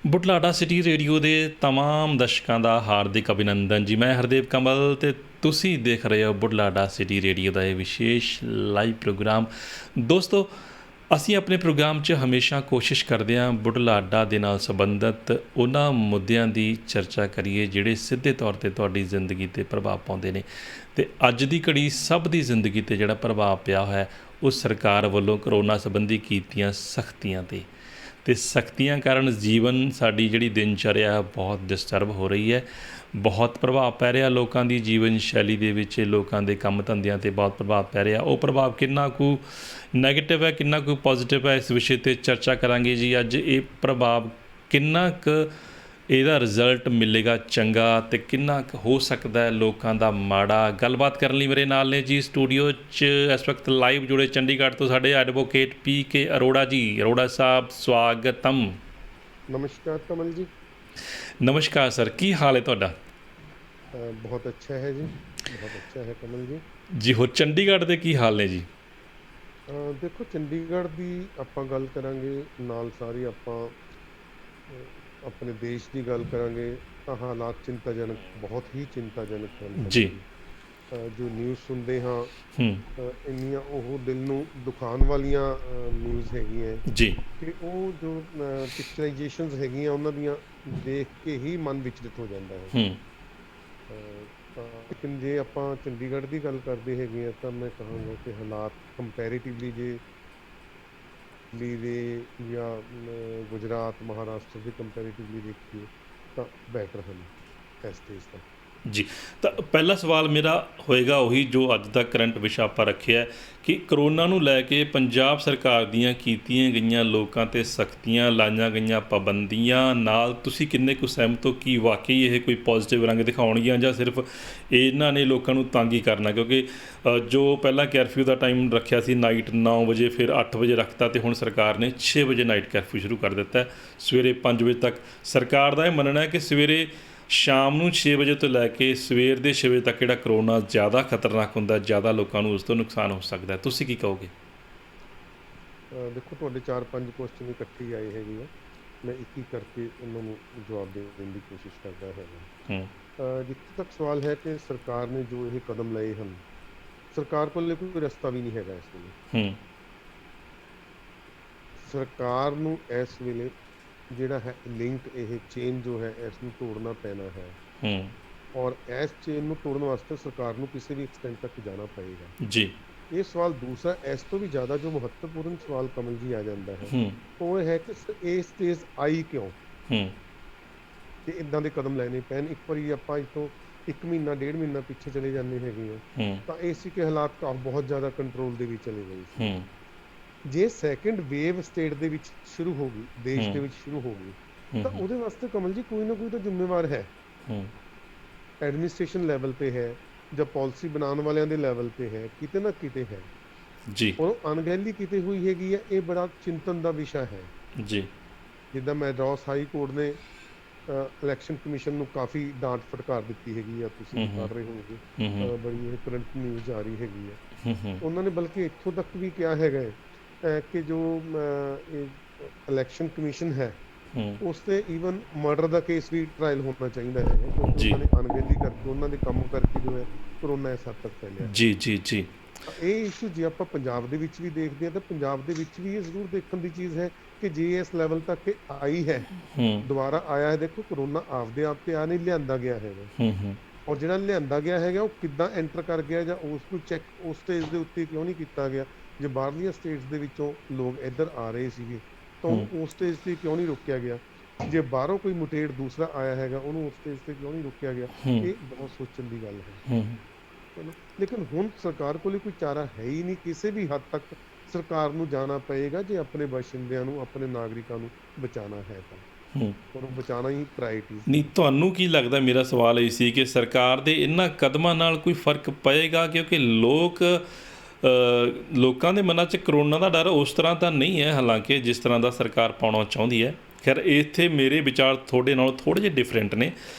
Budhlada city radio ਦੇ तमाम ਦਰਸ਼ਕਾਂ ਦਾ ਹਾਰਦਿਕ ਅਭਿਨੰਦਨ ਜੀ। ਮੈਂ ਹਰਦੇਵ ਕਮਲ ਤੇ ਤੁਸੀਂ ਦੇਖ ਰਹੇ ਹੋ ਬੁਢਲਾਡਾ ਸਿਟੀ ਰੇਡੀਓ ਦਾ ਇਹ ਵਿਸ਼ੇਸ਼ ਲਾਈਵ ਪ੍ਰੋਗਰਾਮ। ਦੋਸਤੋ, ਅਸੀਂ ਆਪਣੇ ਪ੍ਰੋਗਰਾਮ 'ਚ ਹਮੇਸ਼ਾ ਕੋਸ਼ਿਸ਼ ਕਰਦੇ ਹਾਂ ਬੁਢਲਾਡਾ ਦੇ ਨਾਲ ਸੰਬੰਧਿਤ ਉਹਨਾਂ ਮੁੱਦਿਆਂ ਦੀ ਚਰਚਾ ਕਰੀਏ ਜਿਹੜੇ ਸਿੱਧੇ ਤੌਰ 'ਤੇ ਤੁਹਾਡੀ ਜ਼ਿੰਦਗੀ 'ਤੇ ਪ੍ਰਭਾਵ ਪਾਉਂਦੇ ਨੇ। ਅਤੇ ਅੱਜ ਦੀ ਘੜੀ ਸਭ ਦੀ ਜ਼ਿੰਦਗੀ 'ਤੇ ਜਿਹੜਾ ਪ੍ਰਭਾਵ ਪਿਆ ਹੋਇਆ ਉਹ ਸਰਕਾਰ ਵੱਲੋਂ ਕਰੋਨਾ ਸੰਬੰਧੀ ਕੀਤੀਆਂ ਸਖਤੀਆਂ 'ਤੇ ਅਤੇ ਸਖਤੀਆਂ ਕਾਰਨ ਜੀਵਨ ਸਾਡੀ ਜਿਹੜੀ ਦਿਨਚਰਿਆ ਬਹੁਤ ਡਿਸਟਰਬ ਹੋ ਰਹੀ ਹੈ। ਬਹੁਤ ਪ੍ਰਭਾਵ ਪੈ ਰਿਹਾ ਲੋਕਾਂ ਦੀ ਜੀਵਨ ਸ਼ੈਲੀ ਦੇ ਵਿੱਚ, ਲੋਕਾਂ ਦੇ ਕੰਮ ਧੰਦਿਆਂ 'ਤੇ ਬਹੁਤ ਪ੍ਰਭਾਵ ਪੈ ਰਿਹਾ। ਉਹ ਪ੍ਰਭਾਵ ਕਿੰਨਾ ਕੁ ਨੈਗੇਟਿਵ ਹੈ, ਕਿੰਨਾ ਕੁ ਪੋਜ਼ੀਟਿਵ ਹੈ, ਇਸ ਵਿਸ਼ੇ 'ਤੇ ਚਰਚਾ ਕਰਾਂਗੇ ਜੀ ਅੱਜ। ਇਹ ਪ੍ਰਭਾਵ ਕਿੰਨਾ ਕੁ ਇਹਦਾ ਰਿਜ਼ਲਟ ਮਿਲੇਗਾ ਚੰਗਾ ਅਤੇ ਕਿੰਨਾ ਕੁ ਹੋ ਸਕਦਾ ਹੈ ਲੋਕਾਂ ਦਾ ਮਾੜਾ। ਗੱਲਬਾਤ ਕਰਨ ਲਈ ਮੇਰੇ ਨਾਲ ਨੇ ਜੀ ਸਟੂਡੀਓ 'ਚ ਇਸ ਵਕਤ ਲਾਈਵ ਜੁੜੇ ਚੰਡੀਗੜ੍ਹ ਤੋਂ ਸਾਡੇ ਐਡਵੋਕੇਟ PK ਅਰੋੜਾ ਜੀ। ਅਰੋੜਾ ਸਾਹਿਬ, ਸਵਾਗਤਮ। नमस्कार कमल जी। ਨਮਸਕਾਰ ਸਰ, ਕੀ ਹਾਲ ਹੈ ਤੁਹਾਡਾ? बहुत अच्छा है जी, बहुत अच्छा है कमल जी। ਜੀ ਹੋ ਚੰਡੀਗੜ੍ਹ ਦੇ ਕੀ ਹਾਲ ਨੇ ਜੀ? ਦੇਖੋ, ਚੰਡੀਗੜ੍ਹ ਦੀ ਆਪਾਂ ਗੱਲ ਕਰਾਂਗੇ, ਨਾਲ ਸਾਰੀ ਆਪਾਂ ਆਪਣੇ ਦੇਸ਼ ਦੀ ਗੱਲ ਕਰਾਂਗੇ ਤਾਂ ਹਾਲਾਤ ਚਿੰਤਾਜਨਕ, ਬਹੁਤ ਹੀ ਚਿੰਤਾਜਨਕ ਹਨ ਜੀ। ਕਮਲ ਜੀ। ਜੋ ਨਿਊਜ਼ ਸੁਣਦੇ ਹਾਂ, ਹੂੰ। ਇੰਨੀਆਂ ਉਹ ਦਿਲ ਨੂੰ ਦੁਖਾਉਣ ਵਾਲੀਆਂ ਨਿਊਜ਼ ਹੈਗੀਆਂ ਜੀ। ਕਿ ਉਹ ਜੋ ਪਿਕਚਰਾਈਜੇਸ਼ਨਸ ਹੈਗੀਆਂ ਉਹਨਾਂ ਦੀਆਂ ਦੇਖ ਕੇ ਹੀ ਮਨ ਵਿਚਲਿਤ ਹੋ ਜਾਂਦਾ ਹੈ। ਹੂੰ। ਤਾਂ ਲੇਕਿਨ ਜੇ ਆਪਾਂ ਚੰਡੀਗੜ੍ਹ ਦੀ ਗੱਲ ਕਰਦੇ ਹੈਗੇ ਆ ਤਾਂ ਮੈਂ ਕਹਾਂਗਾ ਕਿ ਹਾਲਾਤ ਕੰਪੈਰੀਟਿਵਲੀ ਜੇ ਦਿੱਲੀ ਦੇ ਜਾਂ ਗੁਜਰਾਤ, ਮਹਾਰਾਸ਼ਟਰ ਦੇ ਕੰਪੈਰੀਟਿਵਲੀ ਦੇਖੀਏ ਤਾਂ ਬੈਟਰ ਹਨ ਇਸ ਸਟੇਜ ਤੱਕ। ਜੀ, ਤਾਂ ਪਹਿਲਾ ਸਵਾਲ ਮੇਰਾ ਹੋਏਗਾ ਉਹੀ ਜੋ ਅੱਜ ਦਾ ਕਰੰਟ ਵਿਸ਼ਾ ਆਪਾਂ ਰੱਖਿਆ ਕਿ ਕਰੋਨਾ ਨੂੰ ਲੈ ਕੇ ਪੰਜਾਬ ਸਰਕਾਰ ਦੀਆਂ ਕੀਤੀਆਂ ਗਈਆਂ ਲੋਕਾਂ 'ਤੇ ਸਖਤੀਆਂ, ਲਾਈਆਂ ਗਈਆਂ ਪਾਬੰਦੀਆਂ ਨਾਲ ਤੁਸੀਂ ਕਿੰਨੇ ਕੁ ਸਹਿਮਤ ਹੋ? ਕਿ ਵਾਕਈ ਇਹ ਕੋਈ ਪੋਜ਼ੀਟਿਵ ਰੰਗ ਦਿਖਾਉਣਗੀਆਂ ਜਾਂ ਸਿਰਫ ਇਹਨਾਂ ਨੇ ਲੋਕਾਂ ਨੂੰ ਤੰਗ ਹੀ ਕਰਨਾ? ਕਿਉਂਕਿ ਜੋ ਪਹਿਲਾਂ ਕਰਫਿਊ ਦਾ ਟਾਈਮ ਰੱਖਿਆ ਸੀ ਨਾਈਟ 9 ਵਜੇ, ਫਿਰ 8 ਵਜੇ ਰੱਖਤਾ ਅਤੇ ਹੁਣ ਸਰਕਾਰ ਨੇ 6 ਵਜੇ ਨਾਈਟ ਕਰਫਿਊ ਸ਼ੁਰੂ ਕਰ ਦਿੱਤਾ। ਸਵੇਰੇ 5 ਵਜੇ ਤੱਕ ਸਰਕਾਰ ਦਾ ਇਹ ਮੰਨਣਾ ਹੈ ਕਿ ਸਵੇਰੇ ਸ਼ਾਮ ਨੂੰ 6 ਵਜੇ ਤੋਂ ਲੈ ਕੇ ਸਵੇਰ ਦੇ 6 ਵਜੇ ਤੱਕ ਜਿਹੜਾ ਕਰੋਨਾ ਜ਼ਿਆਦਾ ਖਤਰਨਾਕ ਹੁੰਦਾ, ਜ਼ਿਆਦਾ ਲੋਕਾਂ ਨੂੰ ਉਸ ਤੋਂ ਨੁਕਸਾਨ ਹੋ ਸਕਦਾ। ਤੁਸੀਂ ਕੀ ਕਹੋਗੇ? ਦੇਖੋ, ਤੁਹਾਡੇ 4-5 ਕੁਐਸਚਨ ਇਕੱਠੇ ਹੀ ਆਏ ਹੈਗੇ ਆ, ਮੈਂ ਇੱਕ ਹੀ ਕਰਕੇ ਉਹਨਾਂ ਨੂੰ ਜਵਾਬ ਦੇਣ ਦੀ ਕੋਸ਼ਿਸ਼ ਕਰਦਾ ਹੈਗਾ। ਜਿੱਥੇ ਤੱਕ ਸਵਾਲ ਹੈ ਕਿ ਸਰਕਾਰ ਨੇ ਜੋ ਇਹ ਕਦਮ ਲਏ ਹਨ, ਸਰਕਾਰ ਕੋਲ ਕੋਈ ਰਸਤਾ ਵੀ ਨਹੀਂ ਹੈਗਾ ਇਸ ਵੇਲੇ। ਸਰਕਾਰ ਨੂੰ ਇਸ ਵੇਲੇ ਜਿਹੜਾ ਹੈ ਲਿੰਕ, ਇਹ ਚੇਨ ਜੋ ਹੈ ਇਸ ਨੂੰ ਤੋੜਨਾ ਪੈਣਾ ਹੈ। ਔਰ ਇਸ ਚੇਨ ਨੂੰ ਤੋੜਨ ਵਾਸਤੇ ਸਰਕਾਰ ਨੂੰ ਕਿਸੇ ਵੀ ਐਕਸਟੈਂਟ ਤੱਕ ਜਾਣਾ ਪਏਗਾ ਜੀ। ਇਹ ਸਵਾਲ ਦੂਸਰਾ, ਇਸ ਤੋਂ ਵੀ ਜ਼ਿਆਦਾ ਜੋ ਮਹੱਤਵਪੂਰਨ ਸਵਾਲ ਕਮਲ ਜੀ ਆ ਜਾਂਦਾ ਹੈ ਉਹ ਇਹ ਹੈ ਕਿ ਇਹ ਸਟੇਜ ਆਈ ਕਿਉਂ ਕਿ ਇੱਦਾਂ ਦੇ ਕਦਮ ਲੈਣੇ ਪੈਣ। ਇੱਕ ਵਾਰੀ ਆਪਾਂ ਇੱਥੋਂ 1 ਮਹੀਨਾ 1.5 ਮਹੀਨਾ ਪਿੱਛੇ ਚਲੇ ਜਾਂਦੇ ਹੈਗੇ ਆ ਤਾਂ ਇਹ ਸੀ ਕਿ ਹਾਲਾਤ ਬਹੁਤ ਜ਼ਿਆਦਾ ਕੰਟਰੋਲ ਦੇ ਵਿੱਚ ਚਲੇ ਗਏ ਸੀ। ਜੇ ਸੈਕਿੰਡ ਵੇਵ ਸਟੇਟ ਦੇ ਵਿੱਚ ਸ਼ੁਰੂ ਹੋ ਗਈ, ਦੇਸ਼ ਦੇ ਵਿੱਚ ਸ਼ੁਰੂ ਹੋ ਗਈ, ਤਾਂ ਉਹਦੇ ਵਾਸਤੇ ਕਮਲ ਜੀ ਕੋਈ ਨਾ ਕੋਈ ਤਾਂ ਜ਼ਿੰਮੇਵਾਰ ਹੈ। ਐਡਮਿਨਿਸਟ੍ਰੇਸ਼ਨ ਲੈਵਲ ਤੇ ਹੈ ਜਾਂ ਪਾਲਿਸੀ ਬਣਾਉਣ ਵਾਲਿਆਂ ਦੇ ਲੈਵਲ ਤੇ ਹੈ, ਕਿਤੇ ਨਾ ਕਿਤੇ ਹੈ ਜੀ। ਉਹ ਅਣਗਹਿਲੀ ਕਿਤੇ ਹੋਈ ਹੈਗੀ ਹੈ। ਇਹ ਬੜਾ ਚਿੰਤਨ ਦਾ ਵਿਸ਼ਾ ਹੈ ਜੀ। ਜਿੱਦਾਂ ਮੈਡਰਾਸ ਹਾਈ ਕੋਰਟ ਨੇ ਇਲੈਕਸ਼ਨ ਕਮਿਸ਼ਨ ਨੂੰ ਕਾਫੀ ਡਾਂਟ ਫਟਕਾਰ ਦਿੱਤੀ ਹੈਗੀ ਆ, ਤੁਸੀਂ ਕਰ ਰਹੇ ਹੋਗੇ, ਬੜੀ ਇਹ ਕਰੰਟ ਨਿਊਜ਼ ਆ ਰਹੀ ਹੈਗੀ ਹੈ। ਉਹਨਾਂ ਨੇ ਬਲਕਿ ਇੱਥੋਂ ਤੱਕ ਵੀ ਕਿਹਾ ਹੈਗਾ ਕਿ ਜੋ ਇਲੈਕਸ਼ਨ ਕਮਿਸ਼ਨ ਹੈ ਉਸ ਤੇ ਈਵਨ ਮਰਡਰ ਦਾ ਕੇਸ ਵੀ ਟ੍ਰਾਇਲ ਹੋਣਾ ਚਾਹੀਦਾ ਹੈ, ਕਿਉਂਕਿ ਉਹਨਾਂ ਨੇ ਅਣਗਹਿਲੀ ਕਰਕੇ, ਉਹਨਾਂ ਦੇ ਕੰਮ ਕਰਕੇ ਜੋ ਹੈ ਕਰੋਨਾ ਇਸ ਹੱਦ ਤੱਕ ਫੈਲਿਆ। ਜੀ ਜੀ ਜੀ। ਇਹ ਇਸ਼ੂ ਜੇ ਆਪਾਂ ਪੰਜਾਬ ਦੇ ਵਿੱਚ ਵੀ ਦੇਖਦੇ ਹਾਂ ਤਾਂ ਪੰਜਾਬ ਦੇ ਵਿੱਚ ਵੀ ਇਹ ਜ਼ਰੂਰ ਦੇਖਣ ਦੀ ਚੀਜ਼ ਹੈ ਕਿ ਜੇ ਇਸ ਲੈਵਲ ਤੱਕ ਇਹ ਆਈ ਹੈ, ਦੁਬਾਰਾ ਆਇਆ ਹੈ। ਦੇਖੋ, ਕਰੋਨਾ ਆਪਦੇ ਆਪ ਤੇ ਆ ਨਹੀਂ ਲਿਆਂਦਾ ਗਿਆ ਹੈਗਾ, ਔਰ ਜਿਹੜਾ ਲਿਆਂਦਾ ਗਿਆ ਹੈਗਾ ਉਹ ਕਿੱਦਾਂ ਐਂਟਰ ਕਰ ਗਿਆ ਜਾਂ ਉਸ ਨੂੰ ਚੈੱਕ ਉਸ ਸਟੇਜ ਦੇ ਉੱਤੇ ਕਿਉਂ ਨਹੀਂ ਕੀਤਾ ਗਿਆ। ਜੇ ਬਾਹਰਲੀਆਂ ਸਟੇਟਸ ਦੇ ਵਿੱਚੋਂ ਲੋਕ ਇੱਧਰ ਆ ਰਹੇ ਸੀਗੇ ਤਾਂ ਉਹਨੂੰ ਉਸ ਸਟੇਜ 'ਤੇ ਕਿਉਂ ਨਹੀਂ ਰੋਕਿਆ ਗਿਆ? ਜੇ ਬਾਹਰੋਂ ਕੋਈ ਮੁਟੇੜ ਦੂਸਰਾ ਆਇਆ ਹੈਗਾ ਉਹਨੂੰ ਉਸ ਸਟੇਜ 'ਤੇ ਕਿਉਂ ਨਹੀਂ ਰੋਕਿਆ ਗਿਆ? ਇਹ ਬਹੁਤ ਸੋਚਣ ਦੀ ਗੱਲ ਹੈ। ਚਲੋ, ਲੇਕਿਨ ਹੁਣ ਸਰਕਾਰ ਕੋਲ ਕੋਈ ਚਾਰਾ ਹੈ ਹੀ ਨਹੀਂ। ਕਿਸੇ ਵੀ ਹੱਦ ਤੱਕ ਸਰਕਾਰ ਨੂੰ ਜਾਣਾ ਪਏਗਾ ਜੇ ਆਪਣੇ ਬਾਸ਼ਿੰਦਿਆਂ ਨੂੰ, ਆਪਣੇ ਨਾਗਰਿਕਾਂ ਨੂੰ ਬਚਾਉਣਾ ਹੈ ਤਾਂ ਉਹਨੂੰ ਬਚਾਉਣਾ ਹੀ ਪ੍ਰਾਇਰਟੀ। ਨਹੀਂ, ਤੁਹਾਨੂੰ ਕੀ ਲੱਗਦਾ? ਮੇਰਾ ਸਵਾਲ ਇਹ ਸੀ ਕਿ ਸਰਕਾਰ ਦੇ ਇਹਨਾਂ ਕਦਮਾਂ ਨਾਲ ਕੋਈ ਫਰਕ ਪਏਗਾ? ਕਿਉਂਕਿ ਲੋਕਾਂ ਦੇ ਮਨਾਂ 'ਚ ਕਰੋਨਾ ਦਾ ਡਰ ਉਸ ਤਰ੍ਹਾਂ ਤਾਂ ਨਹੀਂ ਹੈ, ਹਾਲਾਂਕਿ ਜਿਸ ਤਰ੍ਹਾਂ ਦਾ ਸਰਕਾਰ ਪਾਉਣਾ ਚਾਹੁੰਦੀ ਹੈ। ਖੈਰ, ਇੱਥੇ ਮੇਰੇ ਵਿਚਾਰ ਤੁਹਾਡੇ ਨਾਲੋਂ ਥੋੜ੍ਹੇ ਜਿਹੇ ਡਿਫਰੈਂਟ ਨੇ,